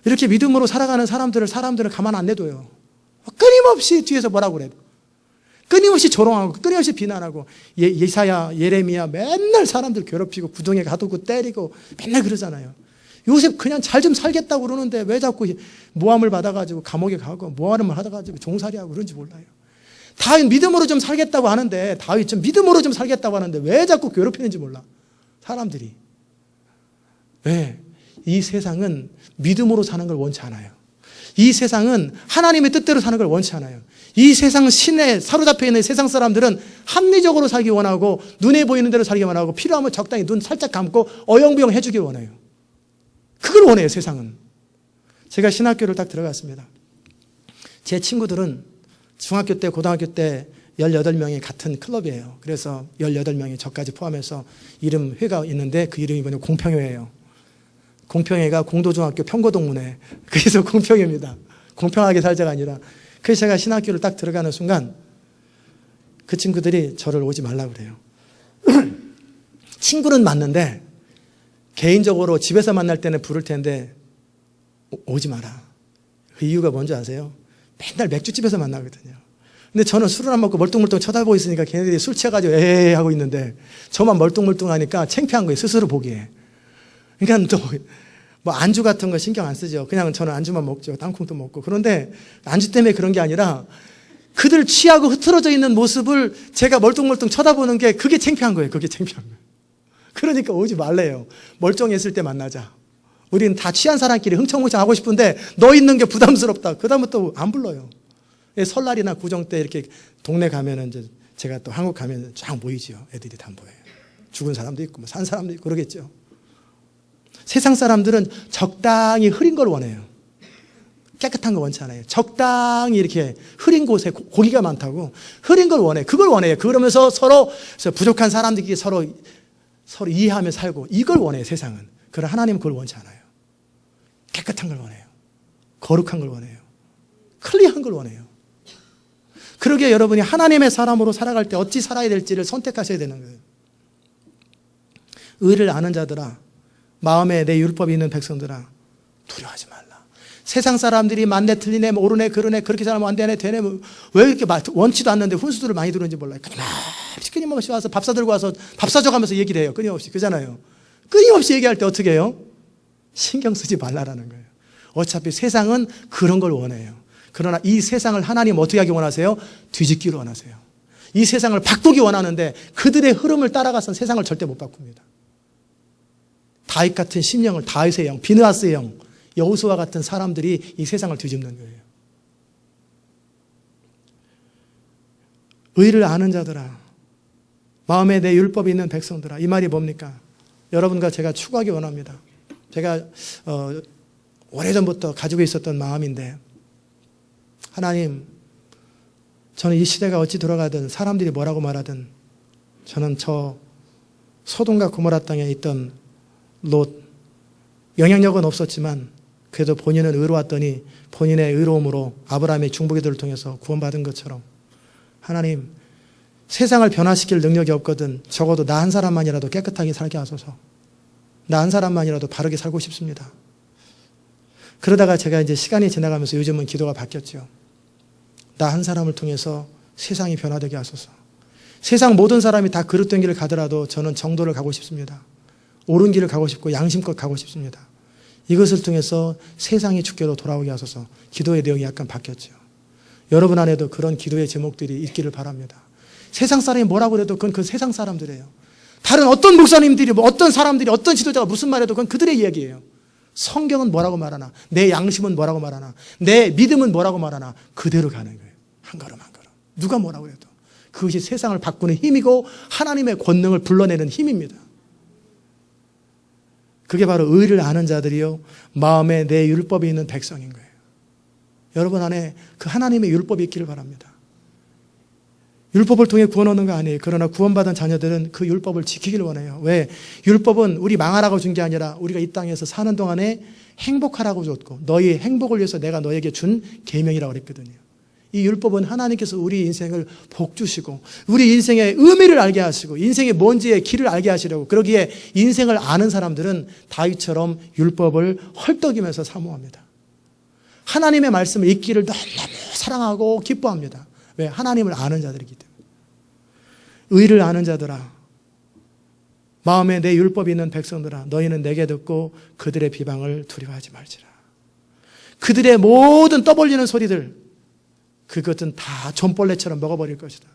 이렇게 믿음으로 살아가는 사람들을 가만 안 내둬요. 끊임없이 뒤에서 뭐라고 그래요. 끊임없이 조롱하고 끊임없이 비난하고 예사야, 예레미야 맨날 사람들 괴롭히고 구덩이에 가두고 때리고 맨날 그러잖아요. 요셉 그냥 잘 좀 살겠다고 그러는데 왜 자꾸 모함을 받아가지고 감옥에 가고 모함을 하다가지고 종살이하고 그런지 몰라요. 다윗 믿음으로 좀 살겠다고 하는데 왜 자꾸 괴롭히는지 몰라. 사람들이. 왜? 이 세상은 믿음으로 사는 걸 원치 않아요. 이 세상은 하나님의 뜻대로 사는 걸 원치 않아요. 이 세상 신에 사로잡혀 있는 세상 사람들은 합리적으로 살기 원하고 눈에 보이는 대로 살기 원하고 필요하면 적당히 눈 살짝 감고 어영부영 해주길 원해요. 그걸 원해요, 세상은. 제가 신학교를 딱 들어갔습니다. 제 친구들은 중학교 때, 고등학교 때 18명이 같은 클럽이에요. 그래서 18명이 저까지 포함해서 이름 회가 있는데 그 이름이 뭐냐면 공평회예요. 공평회가 공도중학교 평고동문회. 그래서 공평회입니다. 공평하게 살자가 아니라. 그래서 제가 신학교를 딱 들어가는 순간 그 친구들이 저를 오지 말라고 그래요. 친구는 맞는데 개인적으로 집에서 만날 때는 부를 텐데 오지 마라. 그 이유가 뭔지 아세요? 맨날 맥주집에서 만나거든요. 근데 저는 술을 안 먹고 멀뚱멀뚱 쳐다보고 있으니까 걔네들이 술 취해가지고 에이 하고 있는데 저만 멀뚱멀뚱하니까 창피한 거예요. 스스로 보기에. 그러니까 또 뭐 안주 같은 거 신경 안 쓰죠. 그냥 저는 안주만 먹죠. 땅콩도 먹고. 그런데 안주 때문에 그런 게 아니라 그들 취하고 흐트러져 있는 모습을 제가 멀뚱멀뚱 쳐다보는 게 그게 창피한 거예요. 그게 창피한 거예요. 그러니까 오지 말래요. 멀쩡했을 때 만나자. 우리는 다 취한 사람끼리 흥청흥청 하고 싶은데 너 있는 게 부담스럽다. 그 다음부터 안 불러요. 설날이나 구정 때 이렇게 동네 가면은 이제 제가 또 한국 가면 쫙 모이죠. 애들이 다 모여요. 죽은 사람도 있고, 산 사람도 있고, 그러겠죠. 세상 사람들은 적당히 흐린 걸 원해요. 깨끗한 거 원치 않아요. 적당히 이렇게 흐린 곳에 고기가 많다고 흐린 걸 원해요. 그걸 원해요. 그러면서 서로 부족한 사람들끼리 서로 이해하며 살고 이걸 원해요. 세상은. 그러나 하나님은 그걸 원치 않아요. 깨끗한 걸 원해요. 거룩한 걸 원해요. 클리어한 걸 원해요. 그러기에 여러분이 하나님의 사람으로 살아갈 때 어찌 살아야 될지를 선택하셔야 되는 거예요. 의를 아는 자들아, 마음에 내 율법이 있는 백성들아, 두려워하지 말라. 세상 사람들이 맞네, 틀리네, 옳으네, 그러네, 그렇게 살면 안 되네, 되네, 왜 이렇게 원치도 않는데 훈수들을 많이 들었는지 몰라요. 끊임없이 와서 밥 사들고 와서 밥 사줘가면서 얘기를 해요. 끊임없이. 그잖아요. 끊임없이 얘기할 때 어떻게 해요? 신경 쓰지 말라라는 거예요. 어차피 세상은 그런 걸 원해요. 그러나 이 세상을 하나님 어떻게 하기 원하세요? 뒤집기를 원하세요. 이 세상을 바꾸기 원하는데 그들의 흐름을 따라가서는 세상을 절대 못 바꿉니다. 다윗 같은 심령을, 다윗의 영, 비느하스의 영, 여호수아 같은 사람들이 이 세상을 뒤집는 거예요. 의를 아는 자들아, 마음에 내 율법이 있는 백성들아. 이 말이 뭡니까? 여러분과 제가 추구하기 원합니다. 제가 오래전부터 가지고 있었던 마음인데, 하나님, 저는 이 시대가 어찌 돌아가든 사람들이 뭐라고 말하든 저는 저 소돔과 고모라 땅에 있던 롯, 영향력은 없었지만 그래도 본인은 의로웠더니 본인의 의로움으로 아브라함의 중보기도를 통해서 구원받은 것처럼 하나님, 세상을 변화시킬 능력이 없거든 적어도 나 한 사람만이라도 깨끗하게 살게 하소서. 나 한 사람만이라도 바르게 살고 싶습니다. 그러다가 제가 이제 시간이 지나가면서 요즘은 기도가 바뀌었죠. 나 한 사람을 통해서 세상이 변화되게 하소서. 세상 모든 사람이 다 그릇된 길을 가더라도 저는 정도를 가고 싶습니다. 옳은 길을 가고 싶고 양심껏 가고 싶습니다. 이것을 통해서 세상이 주께로 돌아오게 하소서. 기도의 내용이 약간 바뀌었죠. 여러분 안에도 그런 기도의 제목들이 있기를 바랍니다. 세상 사람이 뭐라고 해도 그건 그 세상 사람들이에요. 다른 어떤 목사님들이, 어떤 사람들이, 어떤 지도자가 무슨 말해도 그건 그들의 이야기예요. 성경은 뭐라고 말하나, 내 양심은 뭐라고 말하나, 내 믿음은 뭐라고 말하나, 그대로 가는 거예요. 한 걸음 한 걸음. 누가 뭐라고 해도. 그것이 세상을 바꾸는 힘이고 하나님의 권능을 불러내는 힘입니다. 그게 바로 의를 아는 자들이요, 마음에 내 율법이 있는 백성인 거예요. 여러분 안에 그 하나님의 율법이 있기를 바랍니다. 율법을 통해 구원 얻는 거 아니에요. 그러나 구원받은 자녀들은 그 율법을 지키기를 원해요. 왜? 율법은 우리 망하라고 준 게 아니라 우리가 이 땅에서 사는 동안에 행복하라고 줬고 너희의 행복을 위해서 내가 너에게 준 계명이라고 그랬거든요. 이 율법은 하나님께서 우리 인생을 복 주시고 우리 인생의 의미를 알게 하시고 인생의 뭔지의 길을 알게 하시려고, 그러기에 인생을 아는 사람들은 다윗처럼 율법을 헐떡이면서 사모합니다. 하나님의 말씀을 읽기를 너무너무 사랑하고 기뻐합니다. 왜? 하나님을 아는 자들이기 때문에. 의를 아는 자들아, 마음에 내 율법이 있는 백성들아, 너희는 내게 듣고 그들의 비방을 두려워하지 말지라. 그들의 모든 떠벌리는 소리들, 그것은 다 존벌레처럼 먹어버릴 것이다.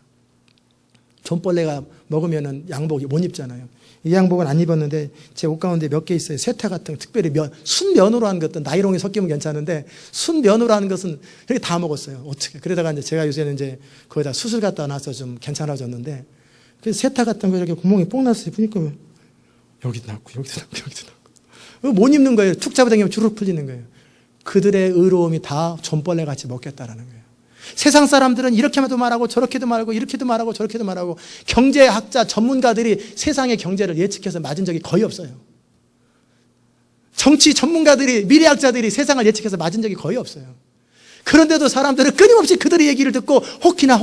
존벌레가 먹으면 양복 못 입잖아요. 이 양복은 안 입었는데 제 옷 가운데 몇 개 있어요. 세타 같은 거, 특별히 순면으로 하는 것도 나이롱이 섞이면 괜찮은데 순면으로 하는 것은 이렇게 다 먹었어요. 어떻게? 그러다가 이제 제가 요새는 이제 거기다 수술 갔다 나서 좀 괜찮아졌는데 그래서 세타 같은 거 이렇게 구멍이 뽕 났어요. 보니까 여기도 났고 여기도 났고 여기도 났고 못 입는 거예요. 툭 잡아당기면 주르륵 풀리는 거예요. 그들의 의로움이 다 존벌레 같이 먹겠다라는 거예요. 세상 사람들은 이렇게도 말하고 저렇게도 말하고 이렇게도 말하고 저렇게도 말하고 경제학자 전문가들이 세상의 경제를 예측해서 맞은 적이 거의 없어요. 정치 전문가들이 미래학자들이 세상을 예측해서 맞은 적이 거의 없어요. 그런데도 사람들은 끊임없이 그들의 얘기를 듣고 혹시나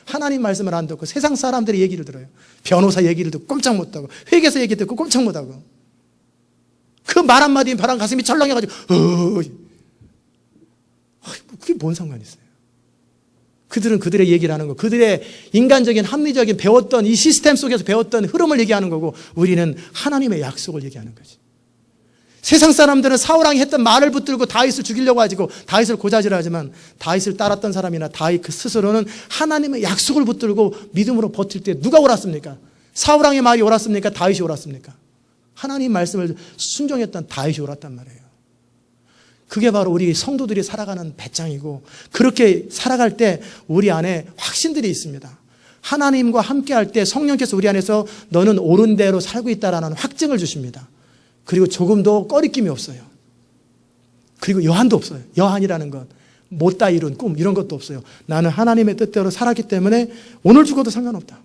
하나님 말씀을 안 듣고 세상 사람들의 얘기를 들어요. 변호사 얘기를 듣고 꼼짝 못하고 회계사 얘기 듣고 꼼짝 못하고 그 말 한마디에 벼랑 가슴이 철렁해가지고 그게 뭔 상관이 있어요. 그들은 그들의 얘기를 하는 거, 그들의 인간적인 합리적인 배웠던 이 시스템 속에서 배웠던 흐름을 얘기하는 거고 우리는 하나님의 약속을 얘기하는 거지. 세상 사람들은 사울왕이 했던 말을 붙들고 다윗을 죽이려고 하지고 다윗을 고자질하지만 다윗을 따랐던 사람이나 다윗 그 스스로는 하나님의 약속을 붙들고 믿음으로 버틸 때 누가 옳았습니까? 사울왕의 말이 옳았습니까? 다윗이 옳았습니까? 하나님 말씀을 순종했던 다윗이 옳았단 말이에요. 그게 바로 우리 성도들이 살아가는 배짱이고 그렇게 살아갈 때 우리 안에 확신들이 있습니다. 하나님과 함께할 때 성령께서 우리 안에서 너는 옳은 대로 살고 있다라는 확증을 주십니다. 그리고 조금도 꺼리낌이 없어요. 그리고 여한도 없어요. 여한이라는 건 못다 이룬 꿈 이런 것도 없어요. 나는 하나님의 뜻대로 살았기 때문에 오늘 죽어도 상관없다.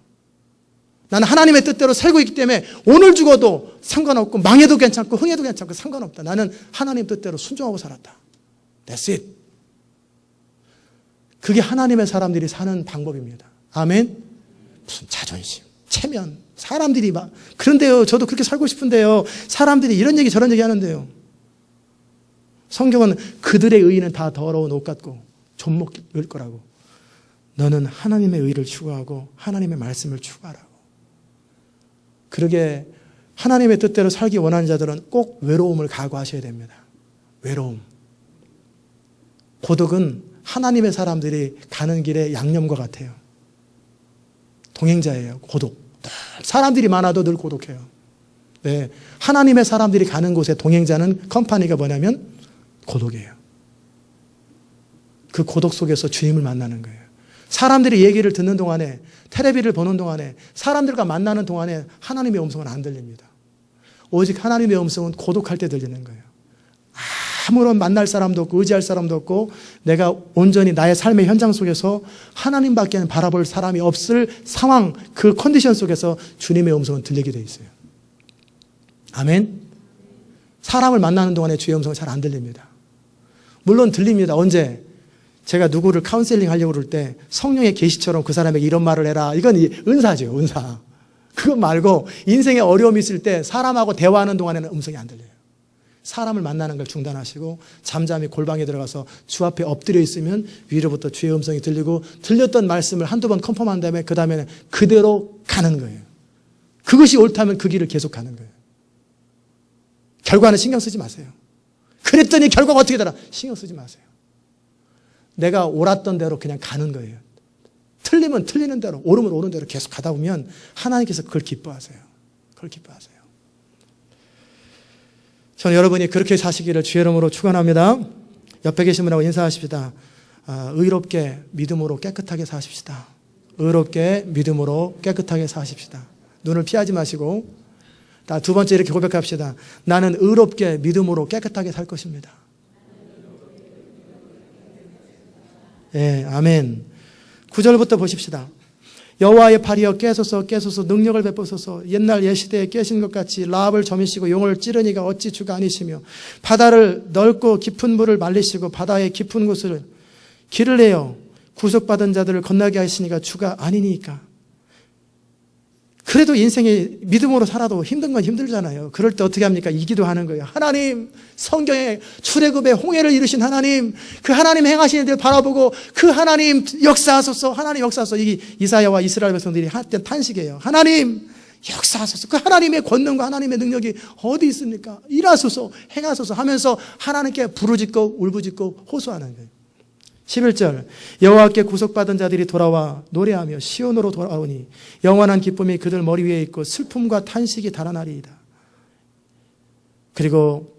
나는 하나님의 뜻대로 살고 있기 때문에 오늘 죽어도 상관없고 망해도 괜찮고 흥해도 괜찮고 상관없다. 나는 하나님 뜻대로 순종하고 살았다. That's it. 그게 하나님의 사람들이 사는 방법입니다. 아멘. 무슨 자존심, 체면, 사람들이 막 그런데요. 저도 그렇게 살고 싶은데요. 사람들이 이런 얘기 저런 얘기 하는데요. 성경은 그들의 의는 다 더러운 옷 같고 존목일 거라고. 너는 하나님의 의를 추구하고 하나님의 말씀을 추구하라고. 그러게 하나님의 뜻대로 살기 원하는 자들은 꼭 외로움을 각오하셔야 됩니다. 외로움. 고독은 하나님의 사람들이 가는 길의 양념과 같아요. 동행자예요. 고독. 사람들이 많아도 늘 고독해요. 네. 하나님의 사람들이 가는 곳에 동행자는 컴퍼니가 뭐냐면 고독이에요. 그 고독 속에서 주님을 만나는 거예요. 사람들이 얘기를 듣는 동안에 텔레비를 보는 동안에 사람들과 만나는 동안에 하나님의 음성은 안 들립니다. 오직 하나님의 음성은 고독할 때 들리는 거예요. 아무런 만날 사람도 없고 의지할 사람도 없고 내가 온전히 나의 삶의 현장 속에서 하나님밖에는 바라볼 사람이 없을 상황 그 컨디션 속에서 주님의 음성은 들리게 돼 있어요. 아멘. 사람을 만나는 동안에 주의 음성은 잘 안 들립니다. 물론 들립니다. 언제? 제가 누구를 카운셀링 하려고 그럴 때 성령의 계시처럼 그 사람에게 이런 말을 해라. 이건 은사죠. 은사. 그거 말고 인생에 어려움이 있을 때 사람하고 대화하는 동안에는 음성이 안 들려요. 사람을 만나는 걸 중단하시고 잠잠히 골방에 들어가서 주 앞에 엎드려 있으면 위로부터 주의 음성이 들리고 들렸던 말씀을 한두 번 컨펌한 다음에 그 다음에는 그대로 가는 거예요. 그것이 옳다면 그 길을 계속 가는 거예요. 결과는 신경 쓰지 마세요. 그랬더니 결과가 어떻게 되나? 신경 쓰지 마세요. 내가 옳았던 대로 그냥 가는 거예요. 틀리면 틀리는 대로, 옳으면 옳은 대로 계속 가다 보면 하나님께서 그걸 기뻐하세요. 그걸 기뻐하세요. 저는 여러분이 그렇게 사시기를 주의 이름으로 축원합니다. 옆에 계신 분하고 인사하십시다. 의롭게 믿음으로 깨끗하게 사십시다. 의롭게 믿음으로 깨끗하게 사십시다. 눈을 피하지 마시고 두 번째 이렇게 고백합시다. 나는 의롭게 믿음으로 깨끗하게 살 것입니다. 예, 아멘. 9절부터 보십시다. 여호와의 팔이여 깨소서 깨소서 능력을 베푸소서 옛날 옛시대에 깨신 것 같이 라합을 점이시고 용을 찌르니가 어찌 주가 아니시며 바다를 넓고 깊은 물을 말리시고 바다의 깊은 곳을 길을 내어 구속받은 자들을 건너게 하시니가 주가 아니니까. 그래도 인생에 믿음으로 살아도 힘든 건 힘들잖아요. 그럴 때 어떻게 합니까? 이 기도하는 거예요. 하나님, 성경에 출애굽의 홍해를 이루신 하나님, 그 하나님 행하신 일들 바라보고 그 하나님 역사하소서, 하나님 역사하소서. 이게 이사야와 이스라엘 백성들이 했던 탄식이에요. 하나님 역사하소서. 그 하나님의 권능과 하나님의 능력이 어디 있습니까? 일하소서, 행하소서 하면서 하나님께 부르짖고 울부짖고 호소하는 거예요. 11절 여호와께 구속받은 자들이 돌아와 노래하며 시온으로 돌아오니 영원한 기쁨이 그들 머리 위에 있고 슬픔과 탄식이 달아나리이다. 그리고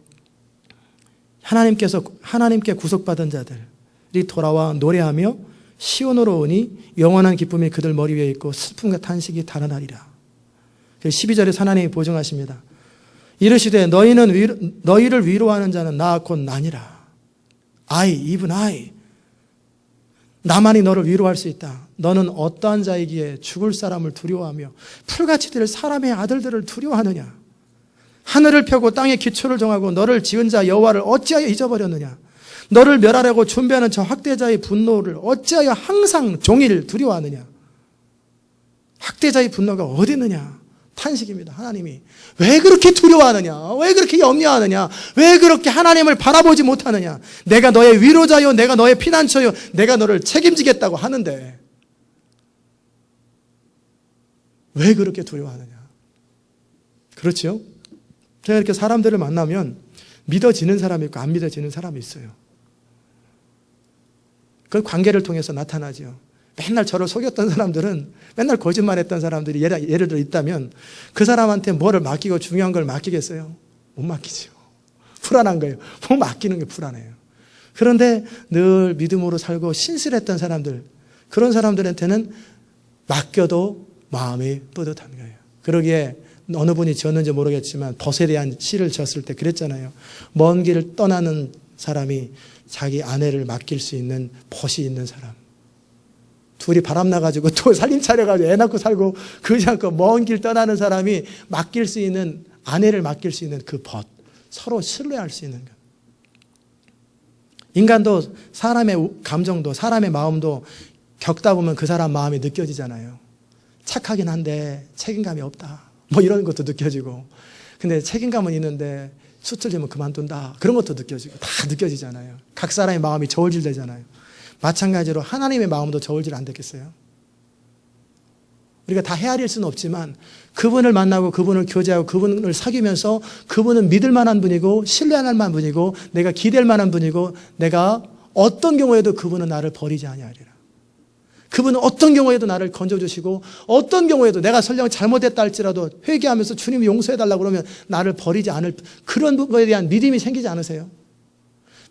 하나님께 구속받은 자들이 돌아와 노래하며 시온으로 오니 영원한 기쁨이 그들 머리 위에 있고 슬픔과 탄식이 달아나리라. 12절에 하나님이 보증하십니다. 이르시되 너희를 위로하는 자는 나 곧 나니라. even I. 나만이 너를 위로할 수 있다. 너는 어떠한 자이기에 죽을 사람을 두려워하며 풀같이 될 사람의 아들들을 두려워하느냐. 하늘을 펴고 땅에 기초를 정하고 너를 지은 자 여호와를 어찌하여 잊어버렸느냐. 너를 멸하려고 준비하는 저 학대자의 분노를 어찌하여 항상 종일 두려워하느냐. 학대자의 분노가 어디 있느냐. 탄식입니다. 하나님이 왜 그렇게 두려워하느냐, 왜 그렇게 염려하느냐, 왜 그렇게 하나님을 바라보지 못하느냐. 내가 너의 위로자요, 내가 너의 피난처요, 내가 너를 책임지겠다고 하는데 왜 그렇게 두려워하느냐. 그렇죠? 제가 이렇게 사람들을 만나면 믿어지는 사람이 있고 안 믿어지는 사람이 있어요. 그건 관계를 통해서 나타나죠. 맨날 저를 속였던 사람들은, 맨날 거짓말했던 사람들이 예를 들어 있다면 그 사람한테 뭐를 맡기고 중요한 걸 맡기겠어요? 못 맡기죠. 불안한 거예요. 뭐 맡기는 게 불안해요. 그런데 늘 믿음으로 살고 신실했던 사람들, 그런 사람들한테는 맡겨도 마음이 뿌듯한 거예요. 그러기에 어느 분이 지었는지 모르겠지만 벗에 대한 시를 지었을 때 그랬잖아요. 먼 길을 떠나는 사람이 자기 아내를 맡길 수 있는 벗이 있는 사람. 둘이 바람나가지고 또 살림 차려가지고 애 낳고 살고 그러지 않고 먼 길 떠나는 사람이 맡길 수 있는, 아내를 맡길 수 있는 그 벗. 서로 신뢰할 수 있는 것. 인간도 사람의 감정도 사람의 마음도 겪다 보면 그 사람 마음이 느껴지잖아요. 착하긴 한데 책임감이 없다. 뭐 이런 것도 느껴지고. 근데 책임감은 있는데 수틀리면 그만둔다. 그런 것도 느껴지고. 다 느껴지잖아요. 각 사람의 마음이 저울질되잖아요. 마찬가지로 하나님의 마음도 저울질 안 되겠어요? 우리가 다 헤아릴 수는 없지만 그분을 만나고 그분을 교제하고 그분을 사귀면서 그분은 믿을 만한 분이고 신뢰할 만한 분이고 내가 기댈 만한 분이고 내가 어떤 경우에도 그분은 나를 버리지 아니하리라. 그분은 어떤 경우에도 나를 건져주시고 어떤 경우에도 내가 설령 잘못했다 할지라도 회개하면서 주님이 용서해달라고 그러면 나를 버리지 않을, 그런 것에 대한 믿음이 생기지 않으세요?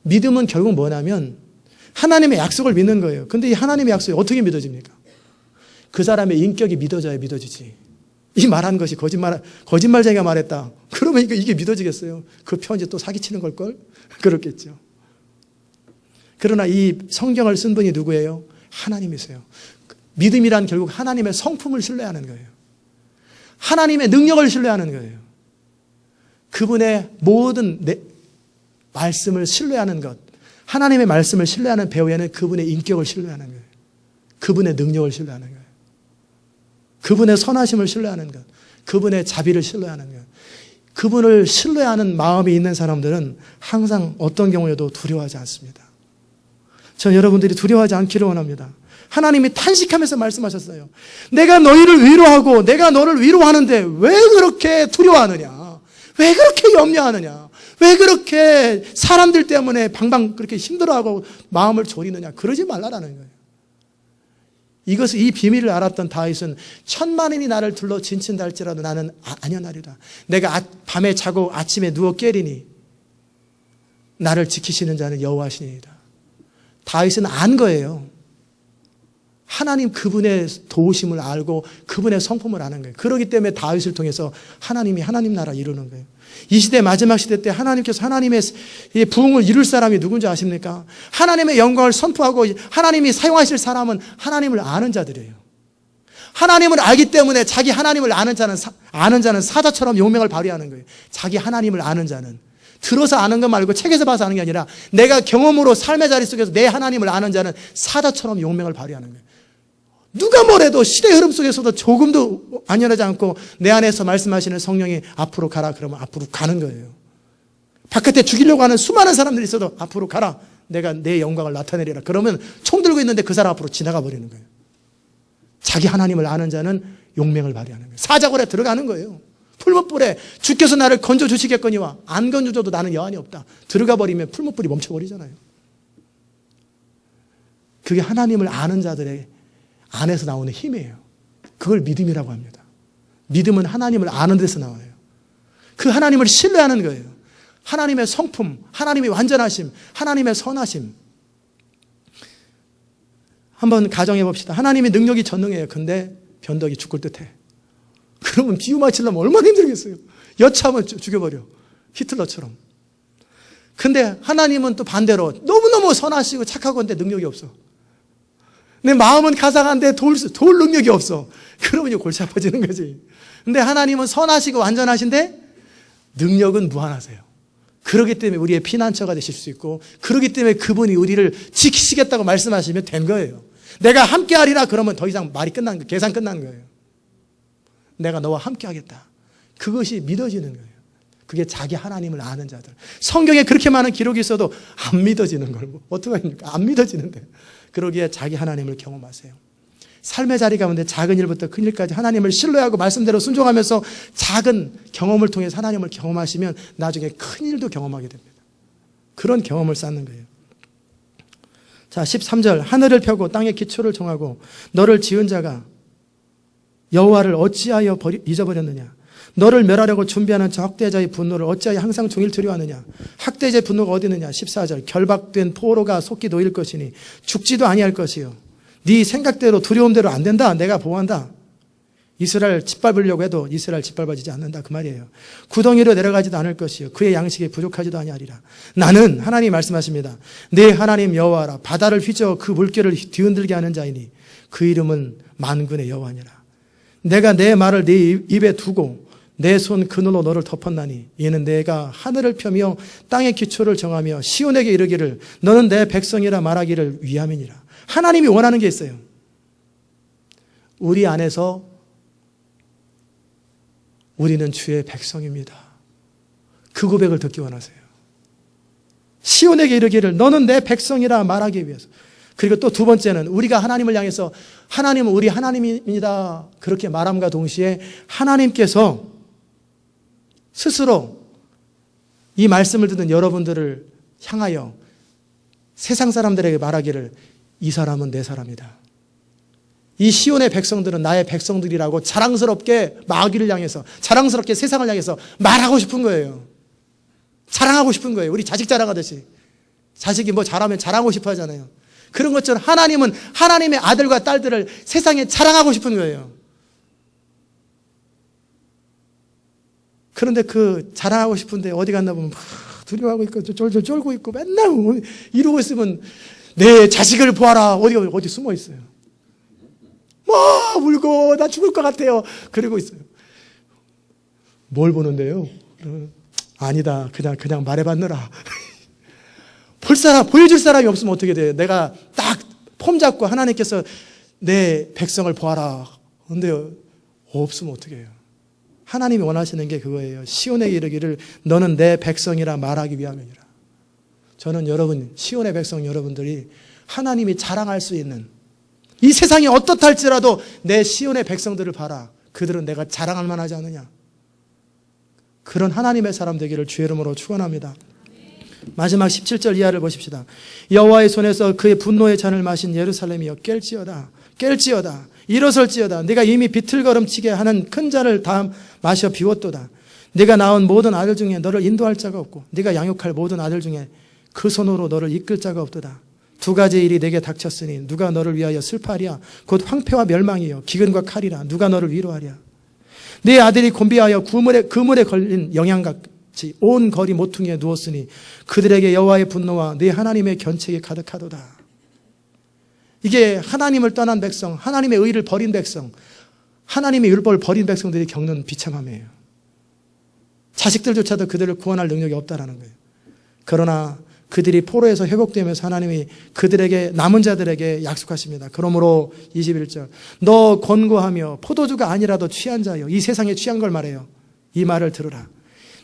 믿음은 결국 뭐냐면 하나님의 약속을 믿는 거예요. 근데 이 하나님의 약속이 어떻게 믿어집니까? 그 사람의 인격이 믿어져야 믿어지지. 이 말한 것이 거짓말쟁이가 말했다. 그러면 이게 믿어지겠어요? 그 편지 또 사기치는 걸걸? 그렇겠죠. 그러나 이 성경을 쓴 분이 누구예요? 하나님이세요. 믿음이란 결국 하나님의 성품을 신뢰하는 거예요. 하나님의 능력을 신뢰하는 거예요. 그분의 모든 말씀을 신뢰하는 것. 하나님의 말씀을 신뢰하는 배후에는 그분의 인격을 신뢰하는 거예요. 그분의 능력을 신뢰하는 거예요. 그분의 선하심을 신뢰하는 것. 그분의 자비를 신뢰하는 것. 그분을 신뢰하는 마음이 있는 사람들은 항상 어떤 경우에도 두려워하지 않습니다. 전 여러분들이 두려워하지 않기를 원합니다. 하나님이 탄식하면서 말씀하셨어요. 내가 너희를 위로하고 내가 너를 위로하는데 왜 그렇게 두려워하느냐? 왜 그렇게 염려하느냐? 왜 그렇게 사람들 때문에 방방 그렇게 힘들어하고 마음을 졸이느냐? 그러지 말라라는 거예요. 이 비밀을 알았던 다윗은 천만인이 나를 둘러 진친다 할지라도 나는 아니하리라. 내가 밤에 자고 아침에 누워 깨리니 나를 지키시는 자는 여호와시니이다. 다윗은 안 거예요. 하나님 그분의 도우심을 알고 그분의 성품을 아는 거예요. 그렇기 때문에 다윗을 통해서 하나님이 하나님 나라 이루는 거예요. 이 시대 마지막 시대 때 하나님께서 하나님의 부흥을 이룰 사람이 누군지 아십니까? 하나님의 영광을 선포하고 하나님이 사용하실 사람은 하나님을 아는 자들이에요. 하나님을 알기 때문에 자기 하나님을 아는 자는 사자처럼 용맹을 발휘하는 거예요. 자기 하나님을 아는 자는 들어서 아는 것 말고 책에서 봐서 아는 게 아니라 내가 경험으로 삶의 자리 속에서 내 하나님을 아는 자는 사자처럼 용맹을 발휘하는 거예요. 누가 뭐래도 시대 흐름 속에서도 조금도 안연하지 않고 내 안에서 말씀하시는 성령이 앞으로 가라 그러면 앞으로 가는 거예요. 바깥에 죽이려고 하는 수많은 사람들이 있어도 앞으로 가라. 내가 내 영광을 나타내리라. 그러면 총 들고 있는데 그 사람 앞으로 지나가 버리는 거예요. 자기 하나님을 아는 자는 용맹을 발휘하는 거예요. 사자굴에 들어가는 거예요. 풀무불에 주께서 나를 건져주시겠거니와 안 건져줘도 나는 여한이 없다. 들어가 버리면 풀무불이 멈춰버리잖아요. 그게 하나님을 아는 자들의 안에서 나오는 힘이에요. 그걸 믿음이라고 합니다. 믿음은 하나님을 아는 데서 나와요. 그 하나님을 신뢰하는 거예요. 하나님의 성품, 하나님의 완전하심, 하나님의 선하심. 한번 가정해 봅시다. 하나님의 능력이 전능해요. 근데 변덕이 죽을 듯해. 그러면 비유 맞추려면 얼마나 힘들겠어요. 여차하면 죽여버려. 히틀러처럼. 근데 하나님은 또 반대로 너무너무 선하시고 착하고 한데 능력이 없어. 내 마음은 가상한데 돌 능력이 없어. 그러면 골치 아파지는 거지. 근데 하나님은 선하시고 완전하신데 능력은 무한하세요. 그렇기 때문에 우리의 피난처가 되실 수 있고, 그렇기 때문에 그분이 우리를 지키시겠다고 말씀하시면 된 거예요. 내가 함께 하리라 그러면 더 이상 말이 끝난 거예요. 계산 끝난 거예요. 내가 너와 함께 하겠다. 그것이 믿어지는 거예요. 그게 자기 하나님을 아는 자들. 성경에 그렇게 많은 기록이 있어도 안 믿어지는 걸 어떡합니까? 안 믿어지는데. 그러기에 자기 하나님을 경험하세요. 삶의 자리 가운데 작은 일부터 큰 일까지 하나님을 신뢰하고 말씀대로 순종하면서 작은 경험을 통해서 하나님을 경험하시면 나중에 큰 일도 경험하게 됩니다. 그런 경험을 쌓는 거예요. 자, 13절. 하늘을 펴고 땅의 기초를 정하고 너를 지은 자가 여호와를 어찌하여 잊어버렸느냐. 너를 멸하려고 준비하는 저 학대자의 분노를 어찌하여 항상 종일 두려워하느냐. 학대자의 분노가 어디 있느냐. 14절. 결박된 포로가 속히 놓일 것이니 죽지도 아니할 것이요. 네 생각대로 두려움대로 안 된다. 내가 보호한다. 이스라엘 짓밟으려고 해도 이스라엘 짓밟아지지 않는다. 그 말이에요. 구덩이로 내려가지도 않을 것이요. 그의 양식이 부족하지도 아니하리라. 나는 하나님이 말씀하십니다. 내 하나님 여호와라. 바다를 휘저어 그 물결을 뒤흔들게 하는 자이니 그 이름은 만군의 여호와니라. 내가 내 말을 네 입에 두고 내 손 그늘로 너를 덮었나니 이는 내가 하늘을 펴며 땅의 기초를 정하며 시온에게 이르기를 너는 내 백성이라 말하기를 위함이니라. 하나님이 원하는 게 있어요. 우리 안에서 우리는 주의 백성입니다. 그 고백을 듣기 원하세요. 시온에게 이르기를 너는 내 백성이라 말하기 위해서. 그리고 또 두 번째는 우리가 하나님을 향해서 하나님은 우리 하나님입니다. 그렇게 말함과 동시에 하나님께서 스스로 이 말씀을 듣는 여러분들을 향하여 세상 사람들에게 말하기를 이 사람은 내 사람이다. 이 시온의 백성들은 나의 백성들이라고 자랑스럽게 마귀를 향해서 자랑스럽게 세상을 향해서 말하고 싶은 거예요. 자랑하고 싶은 거예요. 우리 자식 자랑하듯이. 자식이 뭐 잘하면 자랑하고 싶어 하잖아요. 그런 것처럼 하나님은 하나님의 아들과 딸들을 세상에 자랑하고 싶은 거예요. 그런데 그 자랑하고 싶은데 어디 갔나 보면 막 두려워하고 있고 쫄쫄 쫄고 있고 맨날 이러고 있으면 내 자식을 보아라. 어디 숨어 있어요. 울고 나 죽을 것 같아요. 그러고 있어요. 뭘 보는데요? 아니다. 그냥 말해봤느라. 보여줄 사람이 없으면 어떻게 돼요? 내가 딱 폼 잡고 하나님께서 내 백성을 보아라. 근데 없으면 어떻게 해요? 하나님이 원하시는 게 그거예요. 시온에게 이르기를 너는 내 백성이라 말하기 위함이니라. 저는 여러분, 시온의 백성 여러분들이 하나님이 자랑할 수 있는 이 세상이 어떻다 할지라도 내 시온의 백성들을 봐라. 그들은 내가 자랑할 만하지 않느냐. 그런 하나님의 사람 되기를 주의 이름으로 축원합니다. 마지막 17절 이하를 보십시다. 여호와의 손에서 그의 분노의 잔을 마신 예루살렘이여 깰지어다 일어설지어다. 네가 이미 비틀거름치게 하는 큰 잔을 다 마셔 비웠도다. 네가 낳은 모든 아들 중에 너를 인도할 자가 없고 네가 양육할 모든 아들 중에 그 손으로 너를 이끌 자가 없도다. 두 가지 일이 내게 닥쳤으니 누가 너를 위하여 슬퍼하랴. 곧 황폐와 멸망이요 기근과 칼이라. 누가 너를 위로하랴. 네 아들이 곤비하여 그물에 걸린 영양같이 온 거리 모퉁이에 누웠으니 그들에게 여호와의 분노와 네 하나님의 견책이 가득하도다. 이게 하나님을 떠난 백성, 하나님의 의를 버린 백성, 하나님의 율법을 버린 백성들이 겪는 비참함이에요. 자식들조차도 그들을 구원할 능력이 없다라는 거예요. 그러나 그들이 포로에서 회복되면서 하나님이 그들에게 남은 자들에게 약속하십니다. 그러므로 21절 너 권고하며 포도주가 아니라도 취한 자여 이 세상에 취한 걸 말해요. 이 말을 들으라.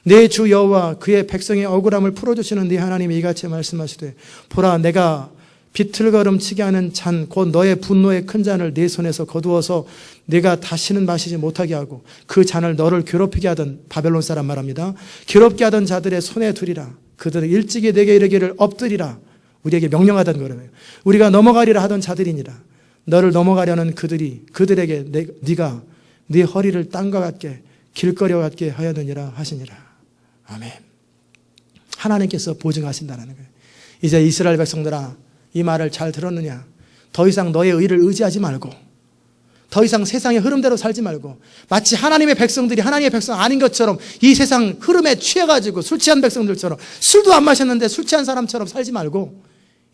내 주 여호와 그의 백성의 억울함을 풀어주시는 네 하나님이 이같이 말씀하시되 보라 내가 비틀거름치게 하는 잔 곧 너의 분노의 큰 잔을 네 손에서 거두어서 네가 다시는 마시지 못하게 하고 그 잔을 너를 괴롭히게 하던 바벨론 사람 말합니다. 괴롭게 하던 자들의 손에 두리라. 그들은 일찍이 내게 이르기를 엎드리라. 우리에게 명령하던 거라고요. 우리가 넘어가리라 하던 자들이니라. 너를 넘어가려는 그들에게 네가 네 허리를 땅과 같게 길거리와 같게 하였느니라 하시니라. 아멘. 하나님께서 보증하신다는 거예요. 이제 이스라엘 백성들아, 이 말을 잘 들었느냐? 더 이상 너의 의를 의지하지 말고, 더 이상 세상의 흐름대로 살지 말고, 마치 하나님의 백성들이 하나님의 백성 아닌 것처럼 이 세상 흐름에 취해가지고 술 취한 백성들처럼, 술도 안 마셨는데 술 취한 사람처럼 살지 말고,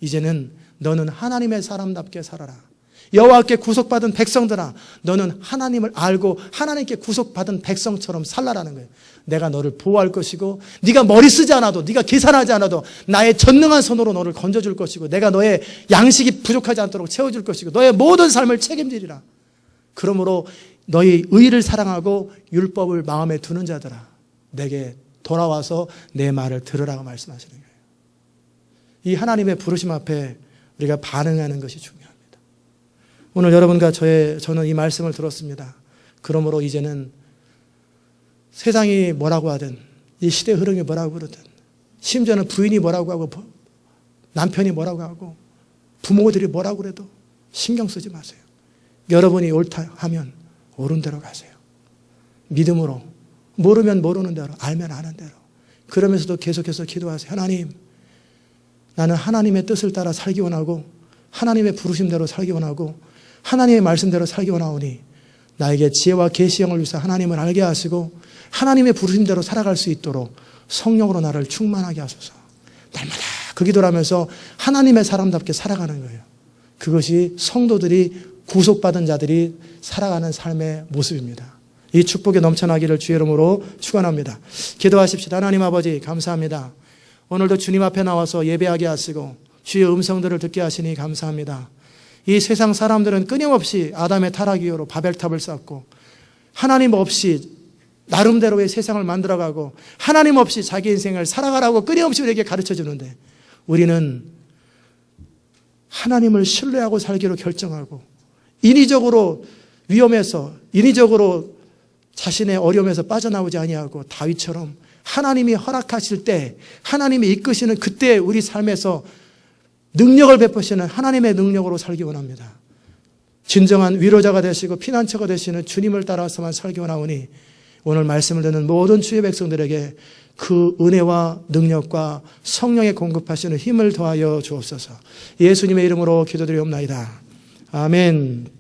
이제는 너는 하나님의 사람답게 살아라. 여호와께 구속받은 백성들아, 너는 하나님을 알고 하나님께 구속받은 백성처럼 살라라는 거예요. 내가 너를 보호할 것이고, 네가 머리 쓰지 않아도, 네가 계산하지 않아도 나의 전능한 손으로 너를 건져줄 것이고, 내가 너의 양식이 부족하지 않도록 채워줄 것이고, 너의 모든 삶을 책임지리라. 그러므로 너의 의를 사랑하고 율법을 마음에 두는 자들아, 내게 돌아와서 내 말을 들으라고 말씀하시는 거예요. 이 하나님의 부르심 앞에 우리가 반응하는 것이 중요합니다. 오늘 여러분과 저는 이 말씀을 들었습니다. 그러므로 이제는 세상이 뭐라고 하든, 이 시대 흐름이 뭐라고 그러든, 심지어는 부인이 뭐라고 하고 남편이 뭐라고 하고 부모들이 뭐라고 그래도 신경 쓰지 마세요. 여러분이 옳다 하면 옳은 대로 가세요. 믿음으로, 모르면 모르는 대로, 알면 아는 대로. 그러면서도 계속해서 기도하세요. 하나님, 나는 하나님의 뜻을 따라 살기 원하고, 하나님의 부르심대로 살기 원하고, 하나님의 말씀대로 살기 원하오니 나에게 지혜와 계시형을 주사 하나님을 알게 하시고 하나님의 부르심대로 살아갈 수 있도록 성령으로 나를 충만하게 하소서. 날마다 그 기도를 하면서 하나님의 사람답게 살아가는 거예요. 그것이 성도들이 구속받은 자들이 살아가는 삶의 모습입니다. 이 축복이 넘쳐나기를 주의 이름으로 축원합니다. 기도하십시다. 하나님 아버지, 감사합니다. 오늘도 주님 앞에 나와서 예배하게 하시고 주의 음성들을 듣게 하시니 감사합니다. 이 세상 사람들은 끊임없이 아담의 타락 이후로 바벨탑을 쌓고, 하나님 없이 나름대로의 세상을 만들어가고, 하나님 없이 자기 인생을 살아가라고 끊임없이 우리에게 가르쳐주는데, 우리는 하나님을 신뢰하고 살기로 결정하고, 인위적으로 위험해서, 인위적으로 자신의 어려움에서 빠져나오지 아니하고, 다윗처럼 하나님이 허락하실 때, 하나님이 이끄시는 그때 우리 삶에서 능력을 베푸시는 하나님의 능력으로 살기 원합니다. 진정한 위로자가 되시고 피난처가 되시는 주님을 따라서만 살기 원하오니, 오늘 말씀을 듣는 모든 주의 백성들에게 그 은혜와 능력과 성령의 공급하시는 힘을 더하여 주옵소서. 예수님의 이름으로 기도드리옵나이다. 아멘.